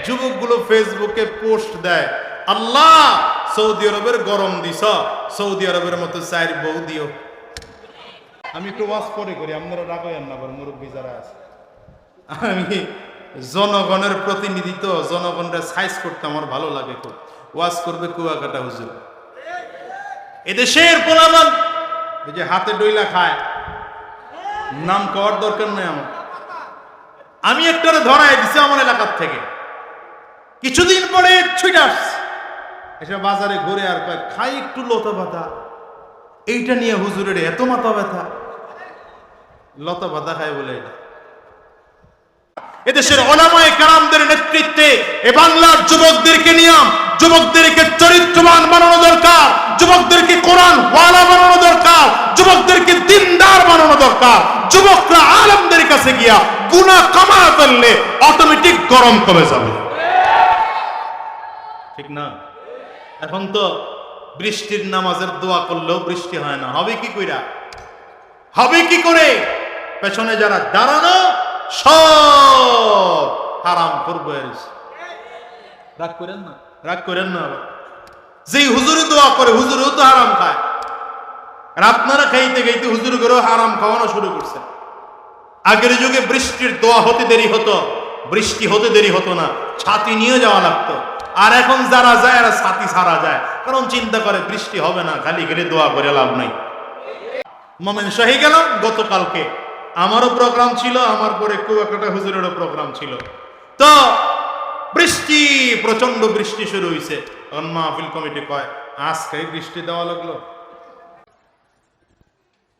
যুবকগুলো ফেসবুকে পোস্ট দেয়, আল্লাহ সৌদি আরবের গরম দিছ, সৌদি আরবের মতো চার বউ দিও। আমি একটু ওয়াজ পরে করি, আপনারা রাখেন না, মুরব্বী যারা আছে। আমি জনগণের প্রতিনিধি তো, জনগণরা সাইজ করতে আমার ভালো লাগে খুব। ওয়াজ করবে কুয়াকাটা হুজুর। এদেশের পোলাপান ওই যে হাতে ডইলা খায়, নাম কওয়ার দরকার নেই আমার। আমি একটারে ধরাই দিছি আমার এলাকার থেকে, কিছুদিন পরে ছুটে আসছে, এসে বাজারে ঘুরে আর কয় খাই একটু লতা পাতা, এইটা নিয়ে হুজুরের এত মাথা ব্যথা। লতা পাতা খায় বলে এটা। এদেশের ওলামায়ে কেরামদের নেতৃত্বে এ বাংলার যুবকদেরকে নিয়ে, যুবকদেরকে চরিত্রবান বানানো দরকার, যুবকদেরকে কোরআন ওয়ালা বানানো দরকার, যুবকদেরকে দিনদার বানানো দরকার। যুবকরা আলেমদের কাছে গিয়া গুনাহ কামা করলে অটোমেটিক গরম কমে যাবে, ঠিক না? এখন তো বৃষ্টির নামাজের দোয়া করলেও বৃষ্টি হয় না, হবে কি কইরা? হবে কি করে? পেছনে যারা দাঁড়ানো সব হারাম করবে। রাগ করেন না, রাগ করেন না। যেই হুজুরে দোয়া করে হুজুরেও তো হারাম খায়, আর আপনারা খাইতে খাইতে হুজুর করেও হারাম খাওয়ানো শুরু করছে। আগের যুগে বৃষ্টির দোয়া হতে দেরি হতো, বৃষ্টি হতে দেরি হতো না, ছাতি নিয়ে যাওয়া লাগতো। আর এখন যারা যায় আর ছাতি ছাড়া যায়, কারণ চিন্তা করে বৃষ্টি হবে না, খালি গেলে দোয়া করে লাভ নাই। মোমেন শাহী গেল গতকালকে, আমারও প্রোগ্রাম ছিল, আমার পরে কুয়াকাটা হুজুরেরও প্রোগ্রাম ছিল। তো বৃষ্টি, প্রচন্ড বৃষ্টি শুরু হয়েছে। তখন মাহফিল কমিটি কয় আজকে বৃষ্টি দেওয়া লাগলো।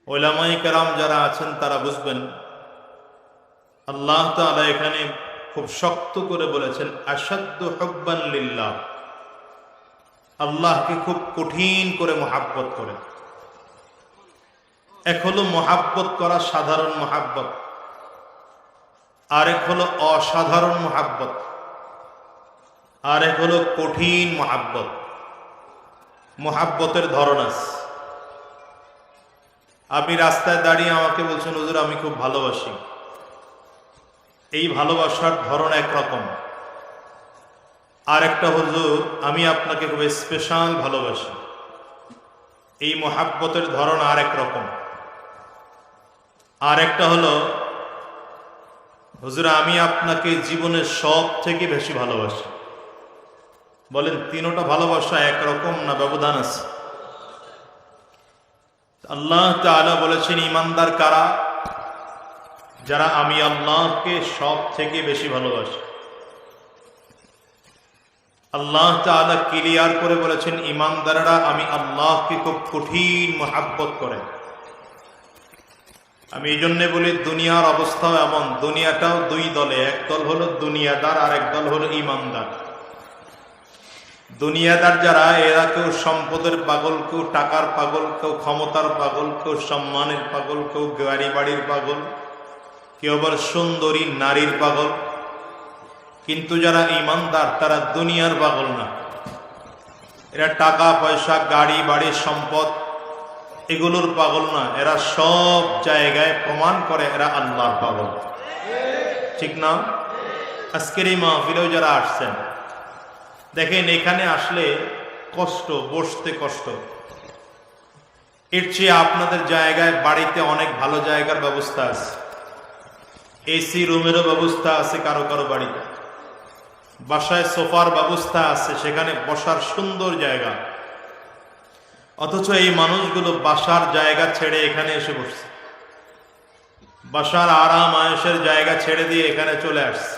উলামায়ে কেরাম যারা আছেন তারা বুঝবেন, আল্লাহ তাআলা এখানে খুব শক্ত করে বলেছেন আশাদ্দু হুব্বান লিল্লাহ, আল্লাহকে খুব কঠিন করে মহাব্বত করে। এক হলো মহাব্বত করা সাধারণ মহাব্বত, আরেক হলো অসাধারণ মহাব্বত, আরেক হলো কঠিন মহাব্বত। মহাব্বতের ধরন আছে। আপনি রাস্তায় দাঁড়িয়ে আমাকে বলছেন হুজুর আমি খুব ভালোবাসি, এই ভালোবাসার ধরন একরকম। আর একটা হুজুর আমি আপনাকে খুব স্পেশাল ভালোবাসি, এই মহাব্বতের ধরন আর এক রকম। আর একটা হলো হুজুর আমি আপনাকে জীবনের সব থেকে বেশি ভালোবাসি। বলেন তিনোটা ভালোবাসা একরকম না ব্যবধান আছে? আল্লাহ তাআলা বলেছেন ঈমানদার কারা? যারা আমি আল্লাহকে সব থেকে বেশি ভালোবাসি। আল্লাহ তাআলা ক্লিয়ার করে বলেছেন ঈমানদাররা আমি আল্লাহকে খুব কঠিন মহাব্বত করে। আমি এই জন্য বলি দুনিয়ার অবস্থাও এমন, দুনিয়াটাও দুই দলে, এক দল হলো দুনিয়াদার আর এক দল হলো ঈমানদার। দুনিয়াদার যারা, এরা কেউ সম্পদের পাগল, কেউ টাকার পাগল, কেউ ক্ষমতার পাগল, কেউ সম্মানের পাগল, কেউ গাড়ি বাড়ির পাগল, কেউ আবার সুন্দরী নারীর পাগল। কিন্তু যারা ঈমানদার তারা দুনিয়ার পাগল না, এরা টাকা পয়সা গাড়ি বাড়ি সম্পদ এগুলোর পাগল না, এরা সব জায়গায় প্রমাণ করে এরা আল্লাহর পাগল, ঠিক না? আজকের এই মাহফিলেও যারা আসছেন দেখেন, এখানে আসলে কষ্ট, বসতে কষ্ট। এর চেয়ে আপনাদের জায়গায় বাড়িতে অনেক ভালো জায়গার ব্যবস্থা আছে, এসি রুমেরও ব্যবস্থা আছে কারো কারো বাড়িতে, বাসায় সোফার ব্যবস্থা আছে, সেখানে বসার সুন্দর জায়গা। অথচ এই মানুষগুলো বাসার জায়গা ছেড়ে এখানে এসে বসছে, বাসার আরাম আয়েশের জায়গা ছেড়ে দিয়ে এখানে চলে আসছে।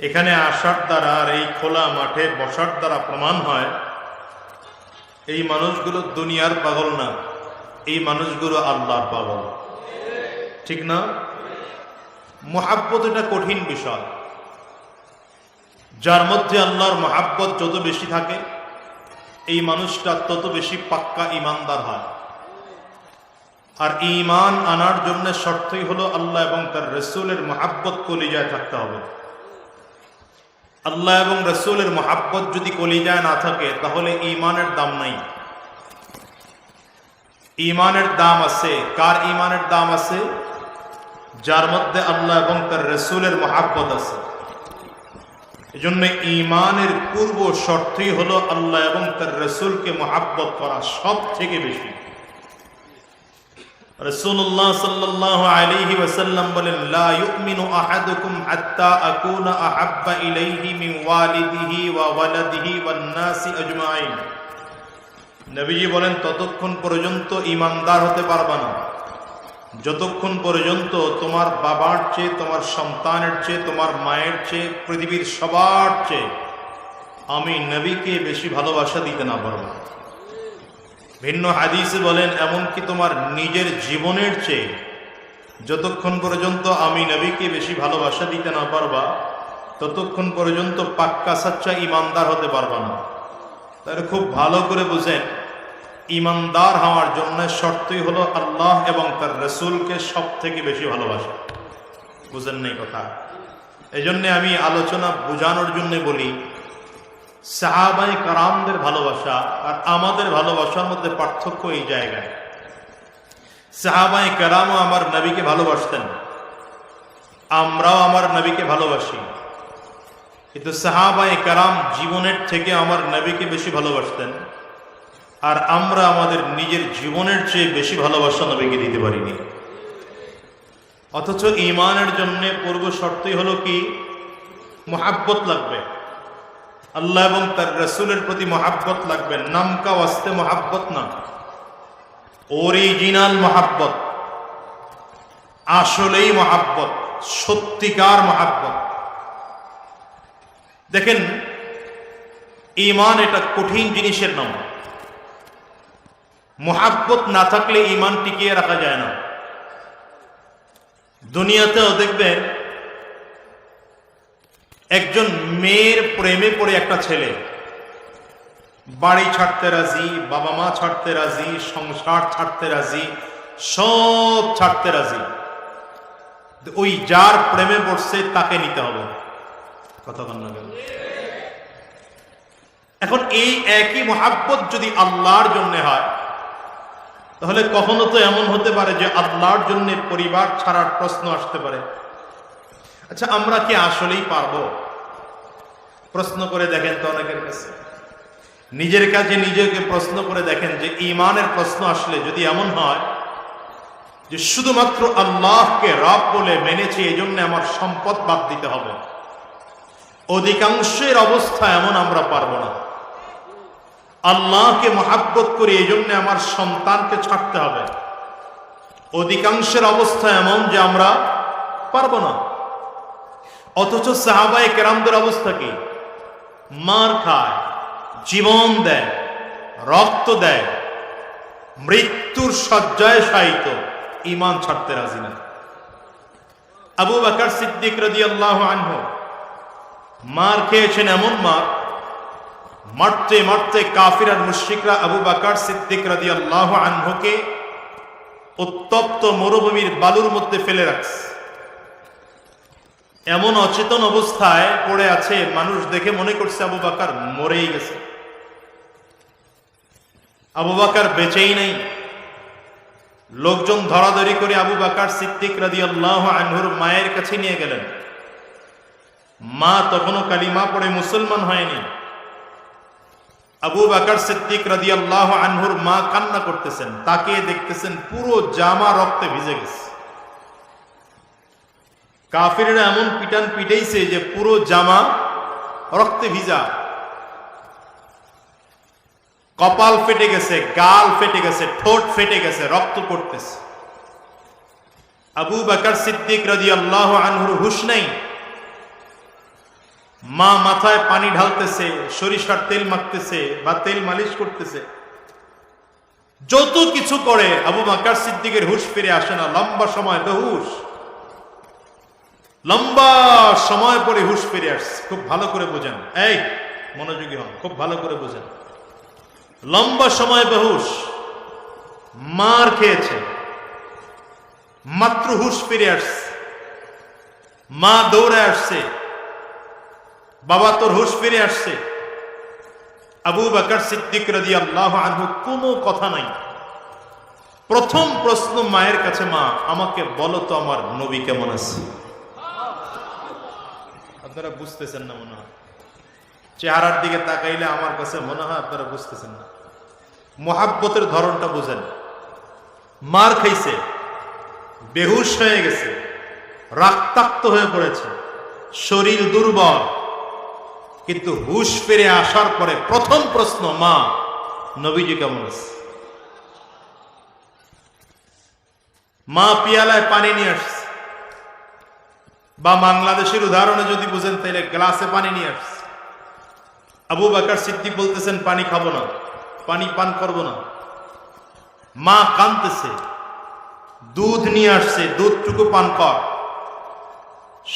এখানে আসার দ্বারা আর এই খোলা মাঠে বসার দ্বারা প্রমাণ হয় এই মানুষগুলো দুনিয়ার পাগল না, এই মানুষগুলো আল্লাহর পাগল, ঠিক না? মহাব্বত এটা কঠিন বিষয়। যার মধ্যে আল্লাহর মহাব্বত যত বেশি থাকে এই মানুষটা তত বেশি পাক্কা ঈমানদার হয়। আর ঈমান আনার জন্য শর্তই হলো আল্লাহ এবং তার রাসূলের মহাব্বত কলিজায় থাকতে হবে। আল্লাহ এবং রাসূলের মহাব্বত যদি কলিজায় না থাকে তাহলে ঈমানের দাম নাই। ঈমানের দাম আছে কার? ঈমানের দাম আছে যার মধ্যে আল্লাহ এবং তার রাসূলের মহাব্বত আছে। এজন্য ঈমানের পূর্ব শর্তই হলো আল্লাহ এবং তার রাসূলকে মহব্বত করা সব থেকে বেশি। রাসূলুল্লাহ সাল্লাল্লাহু আলাইহি ওয়াসাল্লাম বলেন, লা ইউমিনু আহাদুকুম হাত্তা আকুনা আহাব্বা ইলাইহি মিন ওয়ালিদিহি ওয়া ওয়ালাদিহি ওয়ান নাসি আজমাইন। নবীজি বলেন, ততক্ষণ পর্যন্ত ঈমানদার হতে পারবা না যতক্ষণ পর্যন্ত তোমার বাবার চেয়ে, তোমার সন্তানের চেয়ে, তোমার মায়ের চেয়ে, পৃথিবীর সবার চেয়ে আমি নবীকে বেশি ভালোবাসা দিতে না পারবো। ভিন্ন হাদিসে বলেন, এমনকি তোমার নিজের জীবনের চেয়ে যতক্ষণ পর্যন্ত আমি নবীকে বেশি ভালোবাসা দিতে না পারবা ততক্ষণ পর্যন্ত পাক্কা সাচ্চা ঈমানদার হতে পারবা না। তাহলে খুব ভালো করে বুঝেন, ঈমানদার হওয়ার জন্য শর্তই হলো আল্লাহ এবং তার রাসূলকে সব থেকে বেশি ভালোবাসা। বুঝেন নাই কথা? এই জন্যে আমি আলোচনা বোঝানোর জন্য বলি, সাহাবায়ে কেরামদের ভালোবাসা আর আমাদের ভালোবাসার মধ্যে পার্থক্য এই জায়গায়। সাহাবায়ে কেরামও আমার নবীকে ভালোবাসতেন, আমরাও আমার নবীকে ভালোবাসি, কিন্তু সাহাবায়ে কেরাম জীবনের থেকে আমার নবীকে বেশি ভালোবাসতেন, আর আমরা আমাদের নিজের জীবনের চেয়ে বেশি ভালোবাসা নবীকে দিতে পারিনি। অথচ ঈমানের জন্য পূর্ব শর্তই হলো কি? মুহাব্বত লাগবে, আল্লাহ এবং তার রাসূলের প্রতি মুহাব্বত লাগবে। নামকা ওয়াস্তে মুহাব্বত না, অরিজিনাল মুহাব্বত, আসলেই মুহাব্বত, সত্যিকার মুহাব্বত। দেখেন, ঈমান এটা কঠিন জিনিসের নাম। মুহাব্বত না থাকলে ঈমান টিকিয়ে রাখা যায় না। দুনিয়াতেও দেখবেন, একজন মেয়ের প্রেমে পড়ে একটা ছেলে বাড়ি ছাড়তে রাজি, বাবা মা ছাড়তে রাজি, সংসার ছাড়তে রাজি, সব ছাড়তে রাজি। ওই যার প্রেমে পড়ছে তাকে নিতে হবে। কথা বল না কেন? এখন এই একই মুহাব্বত যদি আল্লাহর জন্য হয়, তাহলে কখনো তো এমন হতে পারে যে আল্লাহর জন্য পরিবার ছাড়ার প্রশ্ন আসতে পারে। আচ্ছা, আমরা কি আসলেই পারবো? প্রশ্ন করে দেখেন তো অনেকের কাছে, নিজের কাছে নিজেকে প্রশ্ন করে দেখেন যে ঈমানের প্রশ্ন আসলে যদি এমন হয় যে শুধুমাত্র আল্লাহকে রব বলে মেনেছি, এই জন্য আমার সম্পদ বাদ দিতে হবে, অধিকাংশের অবস্থা এমন আমরা পারবো না। আল্লাহকে মহাব্বত করি, এই জন্য আমার সন্তানকে ছাড়তে হবে, অধিকাংশের অবস্থা এমন যে আমরা পারবো না। অথচ সাহাবায়ে কেরামদের অবস্থা কি? মার খায়, জীবন দেয়, রক্ত দেয়, মৃত্যুর শয্যায় শায়িত, ঈমান ছাড়তে রাজি না। আবু বকর সিদ্দিক রাদিয়াল্লাহু আনহু মার খেয়েছেন, এমন মার, মারতে মারতে কাফির আর মুশরিকরা আবু বকর সিদ্দিক রাদিয়াল্লাহু আনহুকে উত্তপ্ত মরুভূমির বালুর মধ্যে ফেলে রাখছে। এমন অচেতন অবস্থায় পড়ে আছে, মানুষ দেখে মনে করছে আবু বকর মরেই গেছে, আবু বকর বেঁচেই নেই। লোকজন ধরাধরি করে আবু বকর সিদ্দিক রাদিয়াল্লাহু আনহুর মায়ের কাছে নিয়ে গেলেন। মা তখনও কালিমা পড়ে মুসলমান হয়নি। আবু বকর সিদ্দিক রাদিয়াল্লাহু আনহুর মা কান্না করতেছেন, তাকিয়ে দেখতেছেন পুরো জামা রক্তে ভিজে গেছে। কাফিররা এমন পিটান পিটাইছে যে পুরো জামা রক্তে ভিজা, কপাল ফেটে গেছে, গাল ফেটে গেছে, ঠোঁট ফেটে গেছে, রক্ত পড়তেছে। আবু বকর সিদ্দিক রাদিয়াল্লাহু আনহুর হুঁশ নেই। মা মাথায় পানি ঢালতেছে, সরিষার তেল মাখতেছে বা তেল মালিশ করতেছে, যত কিছু করে আবু বকর সিদ্দিকের হুঁশ ফিরে আসে না। লম্বা সময় বেহুশ, লম্বা সময় পরে হুঁশ ফিরে আসছে। খুব ভালো করে বোঝেন, এই মনোযোগী হন, খুব ভালো করে বোঝেন। লম্বা সময় বেহুশ, মার খেয়েছে, মাত্র হুঁশ ফিরে আসছে। মা দৌড়ে আসছে, বাবা তোর হুঁশ ফিরে আসছে। আবু বকর সিদ্দিক রাদিয়াল্লাহু আনহু কোনো কথা নাই। প্রথম প্রশ্ন মায়ের কাছে, মা আমাকে বলো তো আমার নবী কেমন আছে? আপনারা বুঝতেছেন না মনে হয়। চেহারার দিকে তাকাইলে আমার কাছে মনে হয় আপনারা বুঝতেছেন না। মোহাব্বতের ধরনটা বুঝেন। মার খাইছে, বেহুশ হয়ে গেছে, রক্তাক্ত হয়ে পড়েছে, শরীর দুর্বল, কিন্তু হুশ ফিরে আসার পরে প্রথম প্রশ্ন, মা নবীজি কেমন আছে? মা পিয়ালায় পানি নিয়ে আসছে, বা বাংলাদেশের উদাহরণে যদি বুঝেন তাহলে গ্লাসে পানি নিয়ে আসছে। আবু বকর সিদ্দিক বলতেছেন পানি খাবো না, পানি পান করব না। মা কাঁদতেছে, দুধ নিয়ে আসছে, দুধটুকু পান কর,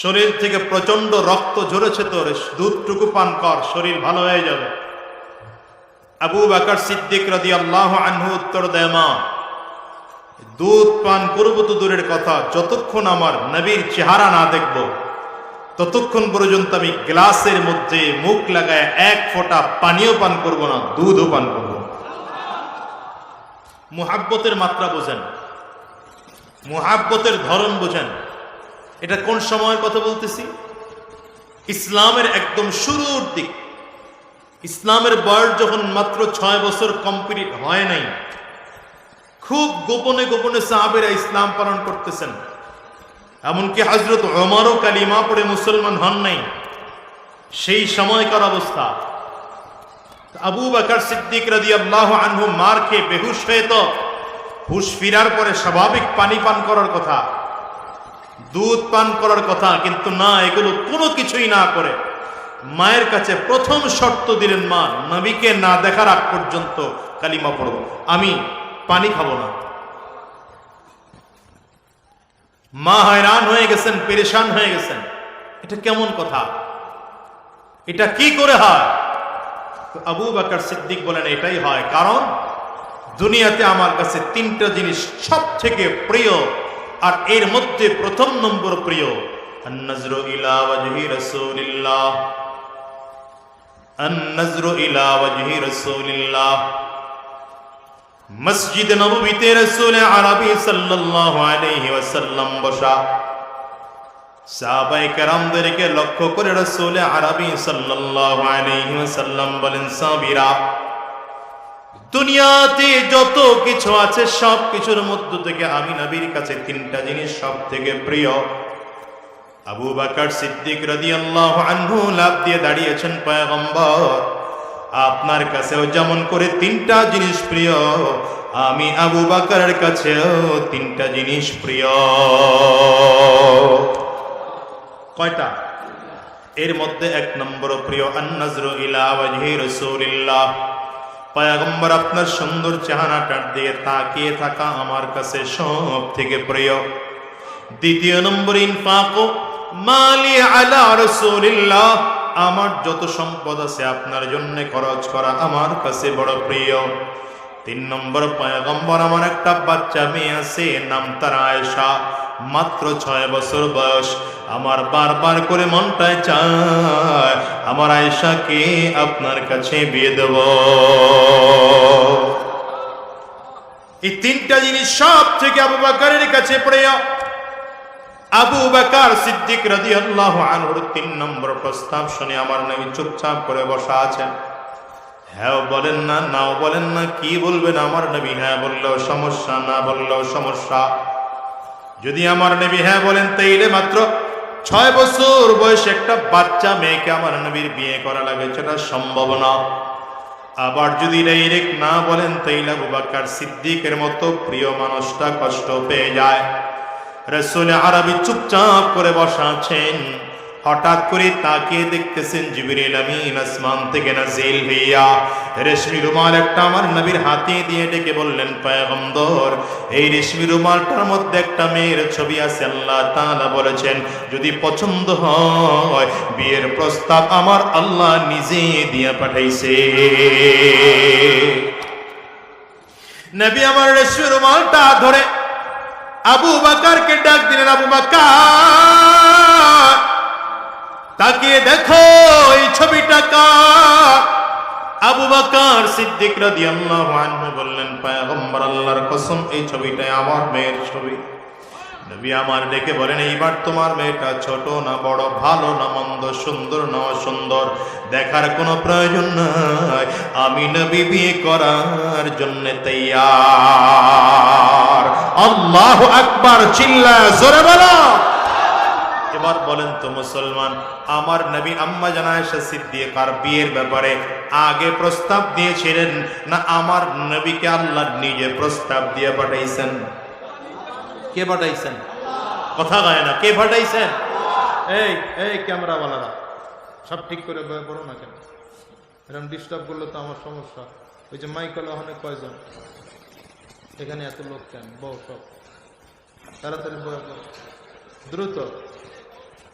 শরীর থেকে প্রচন্ড রক্ত ঝরেছে তোর, দুধটুকু পান কর, শরীর ভালো হয়ে যাবে। আবু বকর সিদ্দিক রাদিয়াল্লাহু আনহু উত্তর দেয়, মা দুধ পান করবো তো দূরের কথা, যতক্ষণ আমার নবীর চেহারা না দেখব ততক্ষণ পর্যন্ত আমি গ্লাসের মধ্যে মুখ লাগায় এক ফোঁটা পানিও পান করব না, দুধও পান করব না। মুহাব্বতের মাত্রা বোঝেন, মুহাব্বতের ধরন বোঝেন। এটা কোন সময়ের কথা বলতেছি? ইসলামের একদম শুরুর দিক। ইসলামের বয়স যখন মাত্র 6 বছর কমপ্লিট হয় নাই, খুব গোপনে গোপনে সাহাবীরা ইসলাম পালন করতেছেন। এমনকি হযরত ওমরও কালিমা পড়ে মুসলমান হন নাই, সেই সময়কার অবস্থা। আবু বকর সিদ্দিক রাদিয়াল্লাহু আনহু মার খেয়ে বেহুশ হয়ে তো হুশ ফিরার পরে স্বাভাবিক পানি পান করার কথা, দুধ পান করার কথা, কিন্তু না, এগুলো কোনো কিছুই না করে মায়ের কাছে প্রথম শর্ত দিলেন, মা নবীকে না দেখার আগ পর্যন্ত কালিমা পড়ব, আমি পানি খাবো না। মা হয়রান হয়ে গেছেন, পেরেশান হয়ে গেছেন, এটা কেমন কথা, এটা কি করে হয়? তো আবু বকর সিদ্দিক বলেন, এটাই হয় কারণ দুনিয়াতে আমার কাছে 3টা জিনিস সব থেকে প্রিয়, আর এর মধ্যে প্রথম নম্বর প্রিয়, আন-নাজরু ইলা ওয়াজহি রাসূলিল্লাহ, আন-নাজরু ইলা ওয়াজহি রাসূলিল্লাহ। মসজিদ নববীতে রাসূল আরবি সাল্লাল্লাহু আলাইহি ওয়াসাল্লাম বসা, সাহাবায়ে কেরামদেরকে লক্ষ্য করে রাসূল আরবি সাল্লাল্লাহু আলাইহি ওয়াসাল্লাম বলেন, সাহাবীরা, দুনিয়াতে যত কিছু আছে সব কিছুর মধ্য থেকে আমি নবীর কাছে 3টা জিনিস সব থেকে প্রিয়। আবু বকর সিদ্দিক রাদিয়াল্লাহু আনহু লাফ দিয়ে দাঁড়িয়েছেন, পয়গম্বর আপনার কাছেও যেমন করে 3টা জিনিস প্রিয়, আমি আবু বকরের কাছেও 3টা জিনিস প্রিয়। কয়টা? এর মধ্যে 1 নম্বর প্রিয়, আন-নাজরু ইলা ওয়াজহি রাসূলিল্লাহ, পয়গম্বর আপনার সুন্দর চেহারাটার দিকে তাকিয়ে থাকা আমার কাছে সব থেকে প্রিয়। 2 নম্বর, ইনফাকু মালি আলা রাসূলিল্লাহ, আমার যত সম্পদ আছে আপনার জন্য খরচ করা আমার কাছে বড় প্রিয়। 3 নম্বর, পয়গম্বর আমার একটা বাচ্চা মেয়ে আছে, নাম তার আয়েশা, মাত্র 6 বছর বয়স। আমার বারবার করে মনটায় চায় আমার আয়েশাকে আপনার কাছে বিয়ে দেব। এই 3টা জিনিস সব থেকে আবু বকরের কাছে প্রিয়। আবু বকর সিদ্দিক রাদিয়াল্লাহু আনহুর 3 নম্বর প্রস্তাব শুনে আমার নবী চুপচাপ করে বসা আছেন। হ্যাঁ বলেন না, নাও বলেন না, কি বলবেন আমার নবী? হ্যাঁ বললেও সমস্যা, না বললেও সমস্যা। যদি আমার নবী হ্যাঁ বলেন তাইলে মাত্র 6 বছর বয়সে একটা বাচ্চা মেয়েকে আমার নবীর বিয়ে করা লাগে, সেটা সম্ভব না। আবার যদি ডাইরেক্ট না বলেন তাইলে আবু বকর সিদ্দিকের মতো প্রিয় মানুষটা কষ্ট পেয়ে যায়। রাসূল আরবি চুপচাপ করে বসা আছেন, হঠাৎ করে তাকিয়ে দেখতেছেন জিবরিল আমিন আসমান থেকে নাজিল হইয়া রেশমি রুমাল একটা আমার নবীর হাতে দিয়ে ডেকে বললেন, পয়গম্বর এই রেশমি রুমালটার মধ্যে একটা মেয়ের ছবি আছে, আল্লাহ তাআলা বলেছেন যদি পছন্দ হয় বিয়ের প্রস্তাব আমার আল্লাহ নিজে দিয়ে পাঠাইছে। নবী আমার রেশমি রুমালটা ধরে আবু বকরকে ডাক দিলেন, আবু বকর তাকিয়ে দেখো এই ছবিটা কার? আবু বকর সিদ্দিক রাদিয়াল্লাহু আনহু বললেন, পয়গম্বর আল্লাহর কসম এই ছবিটা আমার মেয়ের ছবি। নবী আমার ডেকে বলেন, এইবার তোমার মেয়েটা ছোট না বড়, ভালো না মন্দ, সুন্দর না অসুন্দর, দেখার কোনো প্রয়োজন নাই, আমি নবী বিয়ে করার জন্য তৈয়ার। আল্লাহু আকবার, চিল্লায় জোরে বলো। এবার বলেন তো মুসলমান, আমার নবী আম্মা জান আয়েশা সিদ্দিকার বিয়ের ব্যাপারে আগে প্রস্তাব দিয়েছিলেন না আমার নবীকে আল্লাহ নিজে প্রস্তাব দিয়ে পাঠাইছেন? কে পাঠাইছেন? কথা গায় না, কে পাঠাইছেন? এই এই ক্যামেরাওয়ালারা সব ঠিক করে বয়ে পড়ো না কেন? এরকম ডিস্টার্ব করলে তো আমার সমস্যা। ওই যে মাইকলে অনেক কয়জন, এখানে এত লোক কেন? বউ সব তাড়াতাড়ি বয়ে পড়ো, দ্রুত।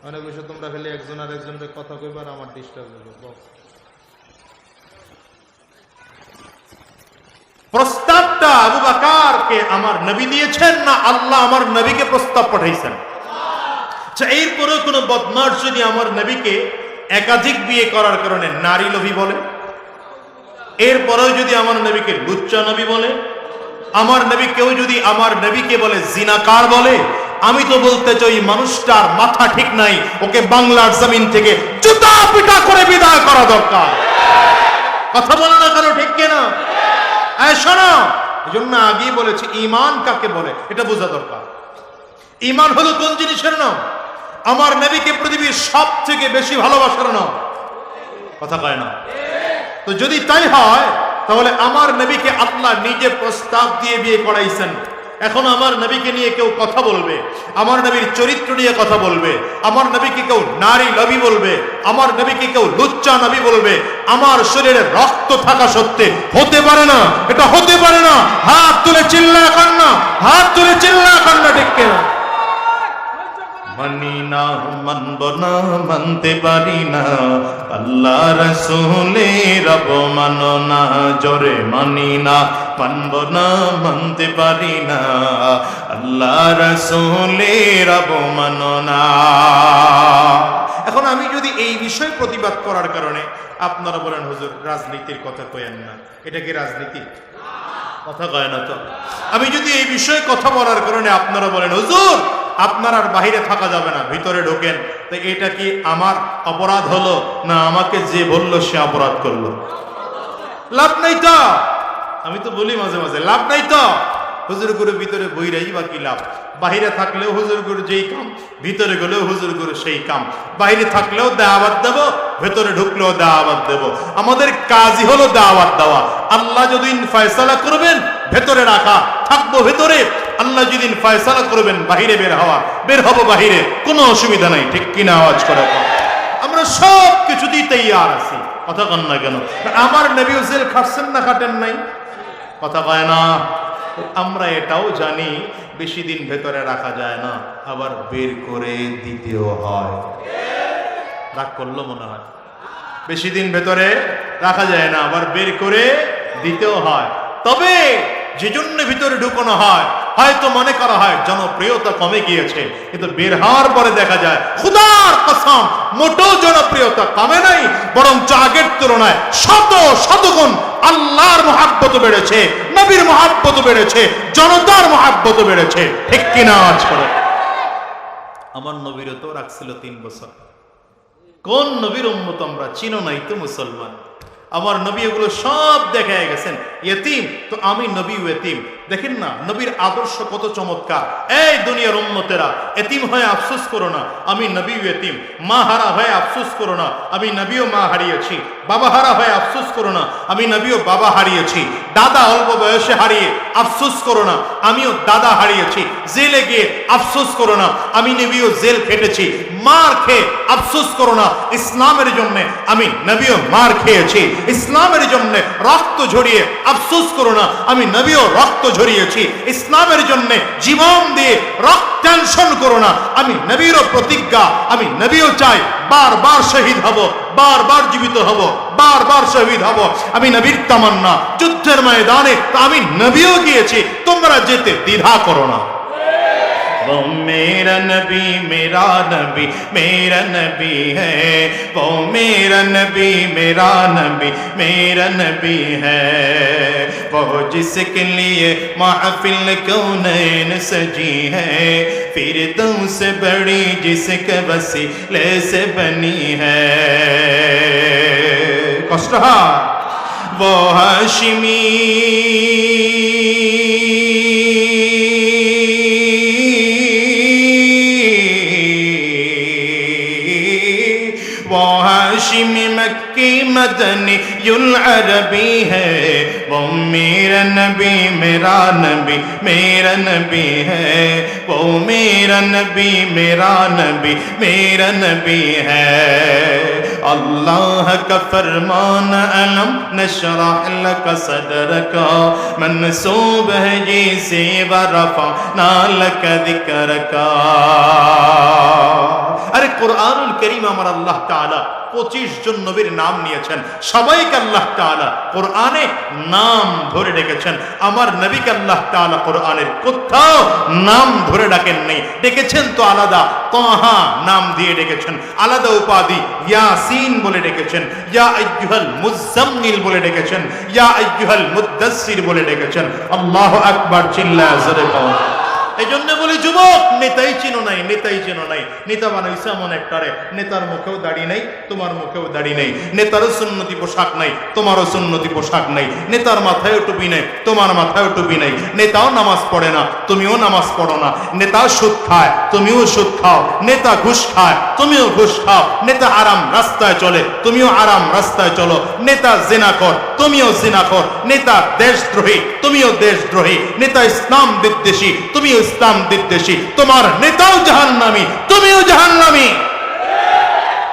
অনেক বিষয় তোমরা খালি একজন আর একজনের কথা কইবার, আমার ডিস্টার্ব হবে। বউ প্রস্তাবটা আবু বকরকে আমার নবী দিয়েছেন না আল্লাহ আমার নবীকে প্রস্তাব পাঠাইছেন? আচ্ছা, এরপরেও কোনো বদমাশ যদি আমার নবীকে একাধিক বিয়ে করার কারণে নারী লোভী বলে, এরপরেও যদি আমার নবীকে লুচ্চা নবী বলে, আমার নবী কেউ যদি আমার নবীকে বলে জিনাকার বলে, আমি তো বলতে চাই মানুষটার মাথা ঠিক নাই, ওকে বাংলার জমিন থেকে জুতা পিটা করে বিদায় করা দরকার। কথা বলে না কেন? ঠিক কিনা? শোনো, এই জন্য আগেই বলেছি ঈমান কাকে বলে এটা বোঝা দরকার। ঈমান হলো কোন জিনিসের নাম? আমার নবীকে পৃথিবীর সব থেকে বেশি ভালোবাসার নাম। কথা কয় না? তো যদি তাই হয় তাহলে আমার নবীকে আল্লাহ নিজে প্রস্তাব দিয়ে বিয়ে করাইছেন। এখন আমার নবীকে নিয়ে কেউ কথা বলবে, আমার নবীর চরিত্র নিয়ে কথা বলবে, আমার নবীকে কেউ নারী নবী বলবে, আমার নবীকে কেউ লুচ্চা নবী বলবে, আমার শরীরে রক্ত থাকা সত্ত্বে হতে পারে না, এটা হতে পারে না। হাত তুলে চিল্লা কান্না, হাত তুলে চিল্লা কান্না, ঠিক কিনা? মানি না, মানব না, মানতে পারি না, আল্লাহ রাসূলের অবমাননা না, জোরে মানি না, মানব না, মানতে পারি না, আল্লাহ রাসূলের অবমাননা। এখন আমি যদি এই বিষয় প্রতিবাদ করার কারণে আপনারা বলেন হুজুর রাজনীতির কথা কয়েন না, এটা কি রাজনীতি? কথা কয় না তো। আমি যদি এই বিষয়ে কথা বলার কারণে আপনারা বলেন হুজুর আপনার আর বাহিরে থাকা যাবে না, ভিতরে ঢোকেন, তো এটা কি আমার অপরাধ হলো না আমাকে যে বললো সে অপরাধ করলো? লাভ নাই তো। আমি তো বলি মাঝে মাঝে লাভ নাই তো। হুজুর করে ভিতরে বইরাই বা কি লাভ? বাহিরে থাকলেও হুজুর করে যেই কাম, ভিতরে গেলেও হুজুর করে সেই কাম। বাহিরে থাকলেও দাওয়াত দেব, ভেতরে ঢুকলেও দাওয়াত দেব। আমাদের কাজই হলো দাওয়াত দেওয়া। আল্লাহ যদি ফয়সালা করবেন ভেতরে রাখা, থাকবো ভেতরে। আল্লাহ যদি ফয়সালা করবেন বাহিরে বের হওয়া, বের হবো বাহিরে, কোনো অসুবিধা নাই। ঠিক কিনা? আওয়াজ করে আমরা সব কিছুতেই তৈয়ার আছি। কথা কন না কেন? আমার নবী জেল খাটছেন না খাটেন নাই? কথা কয় না। আমরা এটাও জানি বেশি দিন ভেতরে রাখা যায় না, আবার বের করে দিতেও হয়। রাগ করলো মনে হয়? বেশি দিন ভেতরে রাখা যায় না, আবার বের করে দিতেও হয়। তবে যে জন্য ভিতরে ঢুকানো হয়, হয়তো মনে করা হয় জনপ্রিয়তা কমে গিয়েছে, কিন্তু বের হওয়ার পরে দেখা যায় খুদার কসম মোটেও জনপ্রিয়তা কমে নাই, বরং আগের তুলনায় শত শতগুণ আল্লাহর মহাব্বত বেড়েছে, নবীর মহাব্বত বেড়েছে, জনতার মহাব্বত বেড়েছে। ঠিক কিনা? আওয়াজ করে। আমার নবীরও তো রাখছিল 3 বছর। কোন নবীর উম্মত আমরা? চিনো নাই তো মুসলমান। আমার নবী এগুলো সব দেখায় গেছেন। ইয়েতিম তো আমি নবী ইয়েতিম। দেখেন না নবীর আদর্শ কত চমৎকার। এই দুনিয়ার উম্মতেরা, এতিম হয়ে আফসোস করো না, আমি নবী ইয়েতিম। মা হারা হয়ে আফসোস করো না, আমি নবীও মা হারিয়েছি। বাবা হারা হয়ে আফসোস করো না, আমি নবীও বাবা হারিয়েছি। দাদা অল্প বয়সে হারিয়ে আফসোস করো না, আমিও দাদা হারিয়েছি। জেলে গিয়ে আফসোস করো না, আমি নবীও জেল খেটেছি। মার খেয়ে আফসোস করো না, ইসলামের জন্য আমি নবীও মার খেয়েছি। ইসলামের জন্য রক্ত ঝরিয়ে আফসোস করো না, আমি নবীও রক্ত ঝরিয়েছি। ইসলামের জন্য জীবন দিয়ে টেনশন করো না, আমি নবীরও প্রতিজ্ঞা, আমি নবীও চাই বারবার শহীদ হব, বারবার জীবিত হব, বারবার শহীদ হব। আমি নবীর তামান্না যুদ্ধের ময়দানে তো আমি নবীও গিয়েছি, তোমরা যেতে দ্বিধা করো না। वो मेरा नबी मेरा नबी मेरा नबी है, वो मेरा नबी मेरा नबी मेरा नबी है, वो जिसके लिए महफिल कौनैन सजी है, फिरदौस बड़ी जिसके वसीले से बनी है। कष्ट वो हाशिमी वो हाशिमी मक्की मदनी युल अरबी है, वो मेरा नबी मेरा नबी मेरा नबी है, वो मेरा नबी मेरा नबी मेरा नबी है। अल्लाह का फरमान अलम नशरह लक सदरका मनसूब है ये से वरफअना लक जिक्रका। अरे कुरआनुल करीम আমার আল্লাহ তাআলা 25 জন নবীর নাম নিয়েছেন, সবাইকে আল্লাহ তাআলা কোরআনে নাম ধরে ডেকেছেন। আমার নবীকে আল্লাহ তাআলা কোরআনের কোথাও নাম ধরে ডাকেন নাই, ডেকেছেন তো আলাদা তাহা নাম দিয়ে ডেকেছেন, আলাদা উপাধি ইয়াসিন বলে ডেকেছেন, ইয়া আইয়ুহাল মুজাম্মিল বলে ডেকেছেন, ইয়া আইয়ুহাল মুদ্দাসসির বলে ডেকেছেন। আল্লাহু আকবার, চিল্লায়া জোরে বলো। এই জন্য বলি যুবক, নেতাই চিনো নাই, নেতাই চিনো নাই। নেতা বানাইছে এমন একটারে, নেতার মুখেও দাড়ি নাই, তোমার মুখেও দাড়ি নাই। নেতারও সুন্নতি পোশাক নাই, তোমারও সুন্নতি পোশাক নাই। নেতার মাথায়ও টুপি নাই, তোমার মাথায়ও টুপি নাই। নেতাও নামাজ পড়ে না, তুমিও নামাজ পড়ো না। নেতা সুদ খায়, তুমিও সুদ খাও। নেতা ঘুষ খায়, তুমিও ঘুষ খাও। নেতা আরাম রাস্তায় চলে, তুমিও আরাম রাস্তায় চলো। নেতা জিনাখোর, তুমিও জিনাখোর। নেতা দেশদ্রোহী, তুমিও দেশদ্রোহী। নেতা ইসলাম বিদ্বেষী, তুমিও ইসলাম বিদ্বেষী। তোমার নেতাও জাহান্নামী, তুমিও জাহান্নামী।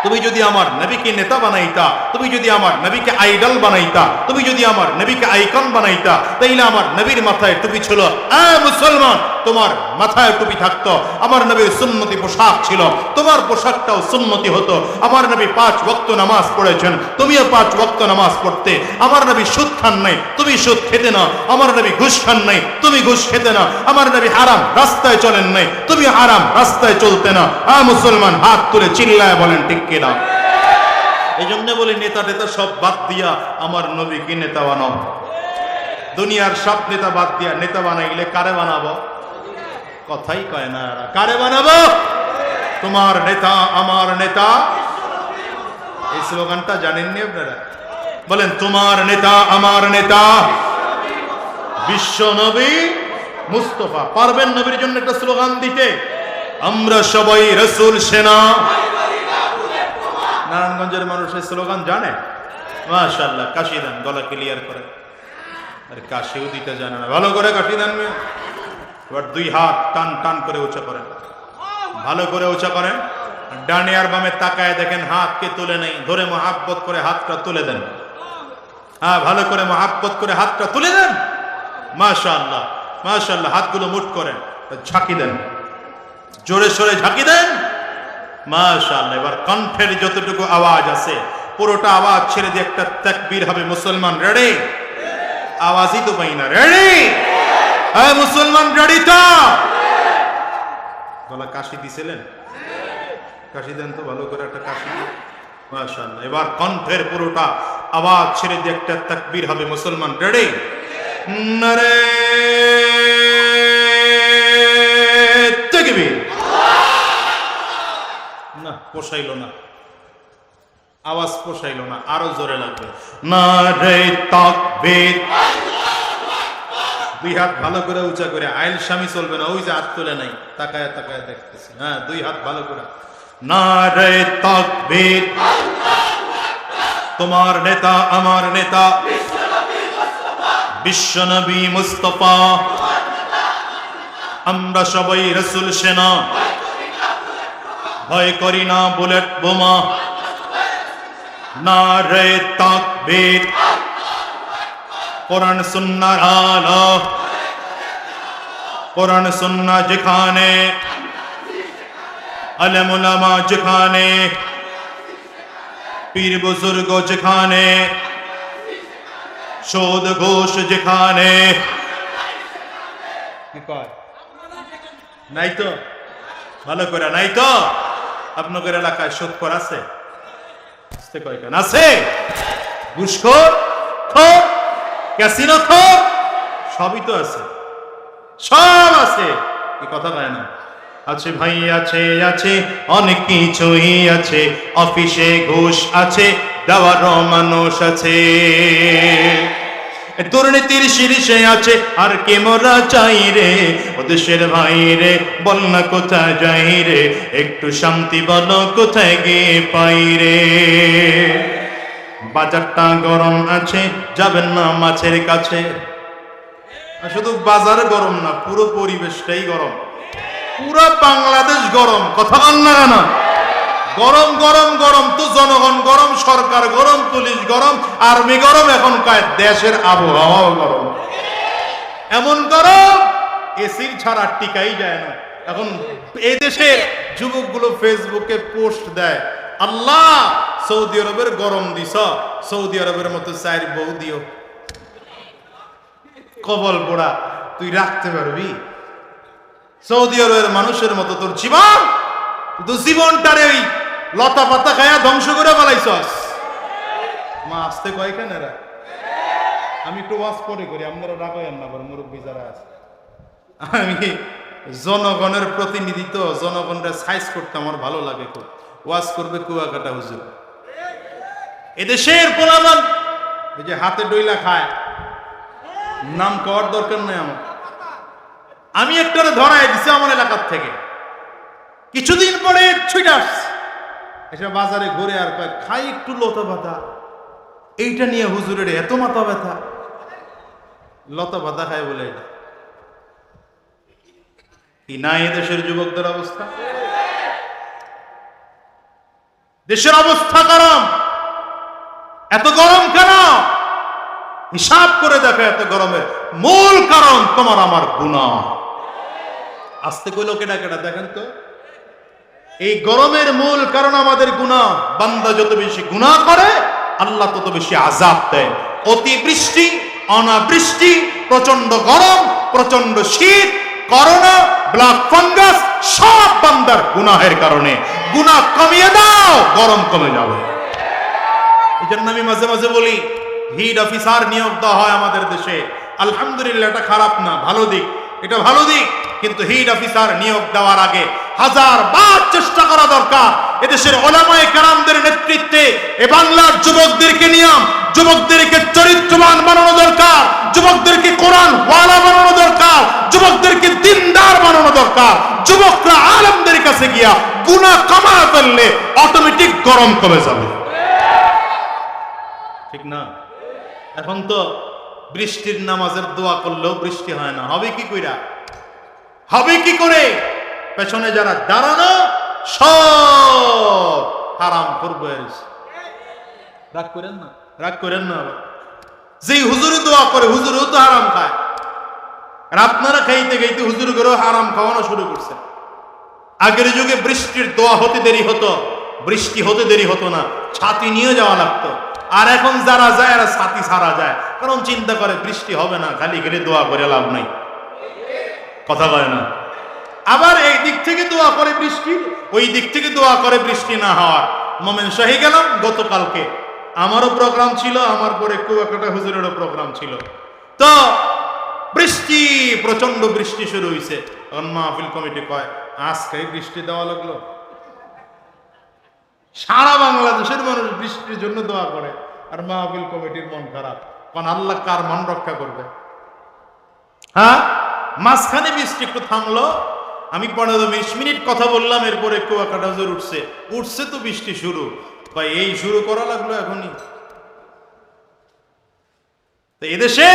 তুমি যদি আমার নবীকে নেতা বানাইতা, তুমি যদি আমার নবীকে আইডল বানাইতা, তুমি যদি আমার নবীকে আইকন বানাইতা, তাইলে আমার নবীর মাথায় টুপি ছিল। মুসলমান, তোমার মাথায় টুপি থাকতো। আমার নবীর সুন্নতি পোশাক ছিল, তোমার পোশাকটাও সুন্নতি হতো। আমার নবী 5 ওয়াক্ত নামাজ পড়েছেন, তুমিও 5 ওয়াক্ত নামাজ পড়তে। আমার নবী সুদ খান নাই, তুমি সুদ খেতে না। আমার নবী ঘুষ খান নাই, তুমি ঘুষ খেতে না। আমার নবী হারাম রাস্তায় চলেন নাই, তুমি হারাম রাস্তায় চলতে না। মুসলমান, হাত তুলে চিল্লায় বলেন ঠিক কিনা? এই জন্য বলি নেতা টেতা সব বাদ দিয়া আমার নবীকে নেতা বানাও। দুনিয়ার সব নেতা বাদ দিয়া নেতা বানাইলে কারে বানাবো? কথাই কয় না। কারে বানাবো? তোমার নেতা আমার নেতা। এই স্লোগানটা জানেননি আপনারা? বলেন, তোমার নেতা আমার নেতা বিশ্ব নবী মুস্তাফা। পারবেন নবীর জন্য একটা স্লোগান দিতে? আমরা সবাই রাসূল সেনা। নারায়ণগঞ্জের মানুষ এই স্লোগান জানে? মাশাআল্লাহ, কাশি দেন, গলা ক্লিয়ার করে। আরে কাশিও দিতে জানে না, ভালো করে কাশি দেন। এবার 2 হাত টান টান করে উঁচা করেন, ভালো করে উঁচা করেন। ডানে আর বামে তাকায় দেখেন হাতকে তুলে নেই, ধরে মহাব্বত করে হাতটা তুলে দেন। হ্যাঁ, ভালো করে মহাব্বত করে হাতটা তুলে দেন। মাশাআল্লাহ মাশাআল্লাহ, হাতগুলো মুঠ করেন, ঝাঁকি দেন, জোরে সোরে ঝাঁকি দেন। মাশাআল্লাহ। এবার কণ্ঠের যতটুকু আওয়াজ আছে পুরোটা আওয়াজ ছেড়ে দিয়ে একটা তাকবীর হবে। মুসলমান রেডি? আওয়াজই তো পাই না। রেডি? হ্যাঁ মুসলমান রেডি তো? গলা কাশি দিছিলেন? কাশি দেন তো, ভালো করে একটা কাশি। মাশাআল্লাহ। এবার কণ্ঠের পুরোটা আওয়াজ ছেড়ে দিয়ে একটা তাকবীর হবে। মুসলমান রেডি? নারে তাকবীর। না, পোষাইলো না, আওয়াজ পোষাইলো না, আরো জোরে লাগবে। নারে তাকবীর। 2 হাত ভালো করে উঁচা করে। আইল স্বামী চলবে না, ওই যে হাত তুলে নাই, তাকায় তাকায় দেখতেছি। হ্যাঁ, 2 হাত ভালো করে। নারে তাকবীর। তোমার নেতা আমার নেতা বিশ্ব নবী মুস্তাফা। আমরা সবাই রাসূল সেনা, ভয় করি না বুলেট বোমা। নারে তাকবীর। কোরআন সুন্নাহর আলো, কোরআন সুন্নাহ যেখানে, আলেম উলামা যেখানে, পীর বুজুর্গ যেখানে, সুদ ঘুষ যেখানে। কি কয়? নাই তো, ভালো করে নাই তো। আপনাদের এলাকায় সুদখোর আছে? কয়খান আছে? ঘুষখোর, খোর, ক্যাসিনো খোর, সবই তো আছে, সব আছে। এই কথা হয় না? আছে ভাই, আছে আছে অনেক কিছুই আছে। অফিসে ঘুষ আছে, দেওয়ারও মানুষ আছে। দুর্নীতির শীর্ষে আছে, আর কে মোরা চাই রে। ও দেশের ভাই রে, বল না কোথায় যাই রে। একটু শান্তি বলো কোথায় গিয়ে পাই রে। বাজারটা গরম আছে, যাবেন না মাছের কাছে। শুধু বাজার গরম না, পুরো পরিবেশটাই গরম, পুরো বাংলাদেশ গরম। কথা বল না কেন? গরম গরম গরম তো জনগণ গরম, সরকার গরম, পুলিশ গরম, আর্মি গরম, এখন কয় দেশের আবহাওয়াও গরম। এমন গরম এসির ছাড়া টিকাই যায় না। এখন এই দেশের যুবকগুলো ফেসবুকে পোস্ট দেয়, আল্লাহ সৌদি আরবের গরম দিছ, সৌদি আরবের মতো চার বউ দিও। কবল পোড়া, তুই রাখতে পারবি? সৌদি আরবের মানুষের মতো তোর জীবন, তুই জীবনটারে ওই লতা পাতা খায়া ধ্বংস করে ফেলাইছস। মা আসতে কয়খান এরা? আমি একটু ওয়াজ পরে করি, আপনারা রাখেন না, আবার মুরব্বী যারা আছে। আমি জনগণের প্রতিনিধি তো, জনগণরা সাইজ করতে আমার ভালো লাগে খুব। ওয়াজ করবে কুয়াকাটা হুজুর। এদেশের পোলাপান এই যে হাতে ডইলা খায়, নাম কওয়ার দরকার নেই আমার। আমি একটা ধরাই দিছি আমার এলাকার থেকে, কিছুদিন পরে ছুটে আসছে, এসে বাজারে ঘুরে আর কয় খাই একটু লতা পাতা। এইটা নিয়ে হুজুরের এত মাথা ব্যথা, লতা পাতা খায় বলে। এটা কি না এদেশের যুবকদের অবস্থা? দেশের অবস্থা গরম। এত গরম কেন? হিসাব করে দেখো, এত গরমের মূল কারণ তোমার আমার গুনাহ। আস্তে কইলো কেডা কেডা দেখেন তো। এই গরমের মূল কারণ আমাদের গুনাহ। বান্দা যত বেশি গুনাহ করে, আল্লাহ তত বেশি আযাব দেয়। অতিবৃষ্টি, অনাবৃষ্টি, প্রচন্ড গরম, প্রচন্ড শীত, করোনা, ব্ল্যাক ফাঙ্গাস, সব বান্দার গুনাহের কারণে। গুনাহ কমিয়ে দাও, গরম কমে যাবে। এই জন্য আমি মাঝে মাঝে বলি, হিট অফিসার নিয়োগ দেওয়া হয় আমাদের দেশে, আলহামদুলিল্লাহ, এটা খারাপ না, ভালো দিক, এটা ভালো দিক। কিন্তু হিট অফিসার নিয়োগ দেওয়ার আগে 1000বার চেষ্টা করা দরকার। এদেশের ওলামায়ে কেরামদের নেতৃত্বে এ বাংলার যুবকদেরকে নিয়ে, যুবকদেরকে চরিত্রবান বানানো দরকার, যুবকদেরকে কোরআন ওয়ালা বানানো দরকার, যুবকদেরকে দিনদার বানানো দরকার। যুবকরা আলেমদের কাছে গিয়া গুনাহ কমায় ফেললে অটোমেটিক গরম কমে যাবে, ঠিক না? এখন তো বৃষ্টির নামাজের দোয়া করলেও বৃষ্টি হয় না। হবে কি কইরা? হবে কি করে? পেছনে যারা দাঁড়ানো সব হারাম করবে। রাগ করেন না, রাগ করেন না। যেই হুজুরে দোয়া করে, হুজুরেও তো হারাম খায়। আর আপনারা খাইতে খাইতে হুজুর করেও হারাম খাওয়ানো শুরু করছে। আগের যুগে বৃষ্টির দোয়া হতে দেরি হতো, বৃষ্টি হতে দেরি হতো না, ছাতি নিয়ে যাওয়া লাগতো। আর এখন যারা যায় এরা ছাতি ছাড়া যায়, কারণ চিন্তা করে বৃষ্টি হবে না, খালি গেলে দোয়া করে লাভ নাই। কথা বলে না। আবার এই দিক থেকে দোয়া করে বৃষ্টি, ওই দিক থেকে দোয়া করে বৃষ্টি না হওয়ার। মোমেন শাহী গেলাম গতকালকে, আমারও প্রোগ্রাম ছিল, আমার পরে কুয়াকাটা হুজুরেরও প্রোগ্রাম ছিল। তো বৃষ্টি, প্রচন্ড বৃষ্টি শুরু হয়েছে। তখন মাহফিল কমিটি কয়, আজকে বৃষ্টি দেওয়া লাগলো। সারা বাংলাদেশের মানুষ বৃষ্টির জন্য দোয়া করে, আর মাহফিল কমিটির মন খারাপ। কারণ আল্লাহ কার মন রক্ষা করবে? হ্যাঁ, মাঝখানে বৃষ্টি একটু থামলো, আমি 15-20 মিনিট কথা বললাম, এরপরে কুয়াকাটা হুজুর উঠছে, উঠছে তো বৃষ্টি শুরু। ভাই এই শুরু করা লাগলো এখনই। তো এদেশে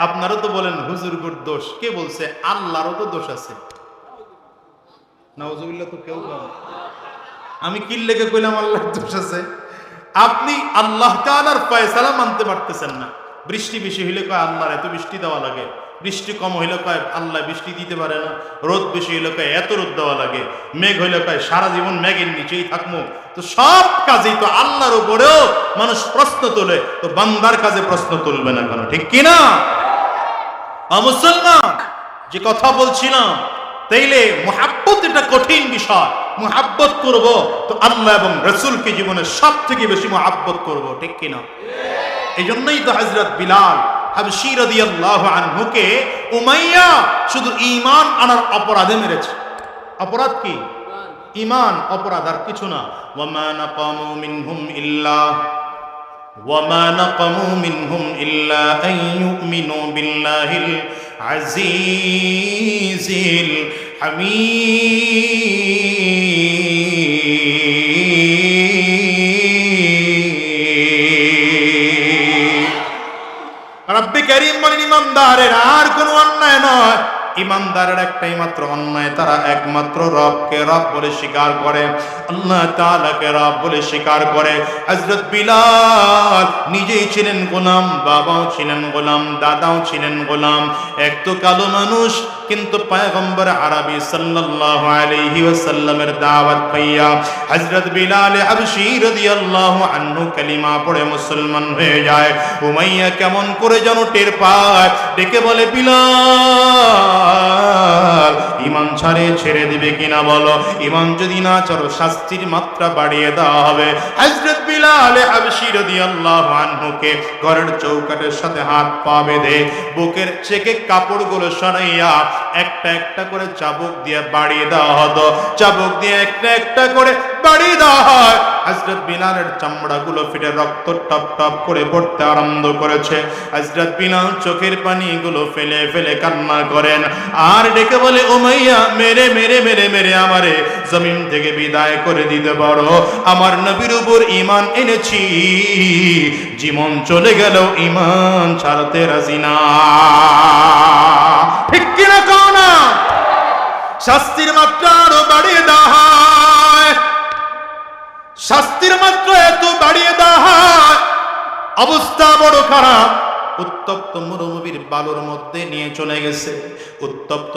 আপনারা তো বলেন হুজুরগুর দোষ, কে বলছে? আল্লাহরও তো দোষ আছে। নাউজুবিল্লাহ, তো কেউ বলে। আমি কি লেগে কইলাম আল্লাহর দোষ আছে? আপনি আল্লাহ তাআলার ফয়সালা মানতে পারতেছেন না। বৃষ্টি বেশি হইলে কয় আল্লাহর এত বৃষ্টি দেওয়া লাগে, বৃষ্টি কম হইলে কয় আল্লাহ বৃষ্টি দিতে পারে না, রোদ বেশি হইলে কয় এত রোদ দেওয়া লাগে, মেঘ হইলে কয় সারা জীবন মেঘের নিচেই থাকবো। তো সব কাজেই তো আল্লাহর উপরেও মানুষ প্রশ্ন তোলে, তো বান্দার কাজে প্রশ্ন তুলবে না কেন? ঠিক কিনা? মুসলমান, যে কথা বলছিলাম, তাইলে মুহাব্বত এটা কঠিন বিষয়। মুহাব্বত করব তো আল্লাহ এবং রাসূলকে জীবনের সবথেকে বেশি মুহাব্বত করব, ঠিক কিনা? এই জন্যই তো হযরত বিলাল হাবশী রাদিয়াল্লাহু আনহুকে উমাইয়া শুধু ঈমান আনার অপরাধে মেরেছে। অপরাধ কি? ঈমান। অপরাধ আর কিছু না। ওয়ামা নাকামু মিনহুম ইল্লা আন ইউমিনু বিল্লাহিল আজিজিল হামিদ। রব্বে কারীম বলেন ইমানদারের আর কোনো অন্যায় নয়, ইমানদারের একটাই মাত্র অন্যায়, তারা একমাত্র রবকে রব বলে স্বীকার করে, আল্লাহ তাআলাকে রব বলে স্বীকার করে। হযরত বিলাল নিজেই ছিলেন গোলাম, বাবাও ছিলেন গোলাম, দাদাও ছিলেন গোলাম। এক তো কালো মানুষ, কিন্তু পয়গম্বর আরবি সাল্লাল্লাহু আলাইহি ওয়াসাল্লামের দাওয়াত পাইয়া হযরত বিলাল হাবশী রাদিয়াল্লাহু আনহু কালিমা পড়ে মুসলমান হয়ে যায়। উমাইয়া কেমন করে যেন টের পায়, ডেকে বলে বিলাল ঈমান ছেড়ে দিবে কিনা বলো, ঈমান যদি না ছাড়ো শাস্তির মাত্রা বাড়িয়ে দেওয়া হবে। হযরত বিলাল হাবশী রাদিয়াল্লাহু আনহুকে ঘরের চৌকাঠের সাথে হাত পা বেঁধে বুকের চেকে কাপড়গুলো সরাইয়া একটা একটা করে চাবুক দিয়ে বাড়িয়ে দেওয়া হতো। চাবুক দিয়ে একটা একটা করে বাড়িয়ে দেওয়া হয়। হযরত বিলালের চামড়াগুলো ফেটে রক্ত টপ টপ করে পড়তে আরম্ভ করেছে। হযরত বিলাল চোখের পানিগুলো ফেলে ফেলে কান্না করেন আর ডেকে বলে উমাইয়া মেরে মেরে মেরে মেরে আমারে জমিন থেকে বিদায় করে দিতে পারো, আমার নবীর উপর ঈমান এনেছি, জীবন চলে গেল ঈমান ছাড়তে রাজি না। ঠিক কিনা কও না? শাস্তির মাত্রা আরো বাড়িয়ে দেওয়া হয়, শাস্তির মাত্রা এত বাড়িয়ে দেওয়া হয়, অবস্থা বড় খারাপ। উত্তপ্ত মরুভূমির বালুর মধ্যে নিয়ে চলে গেছে। উত্তপ্ত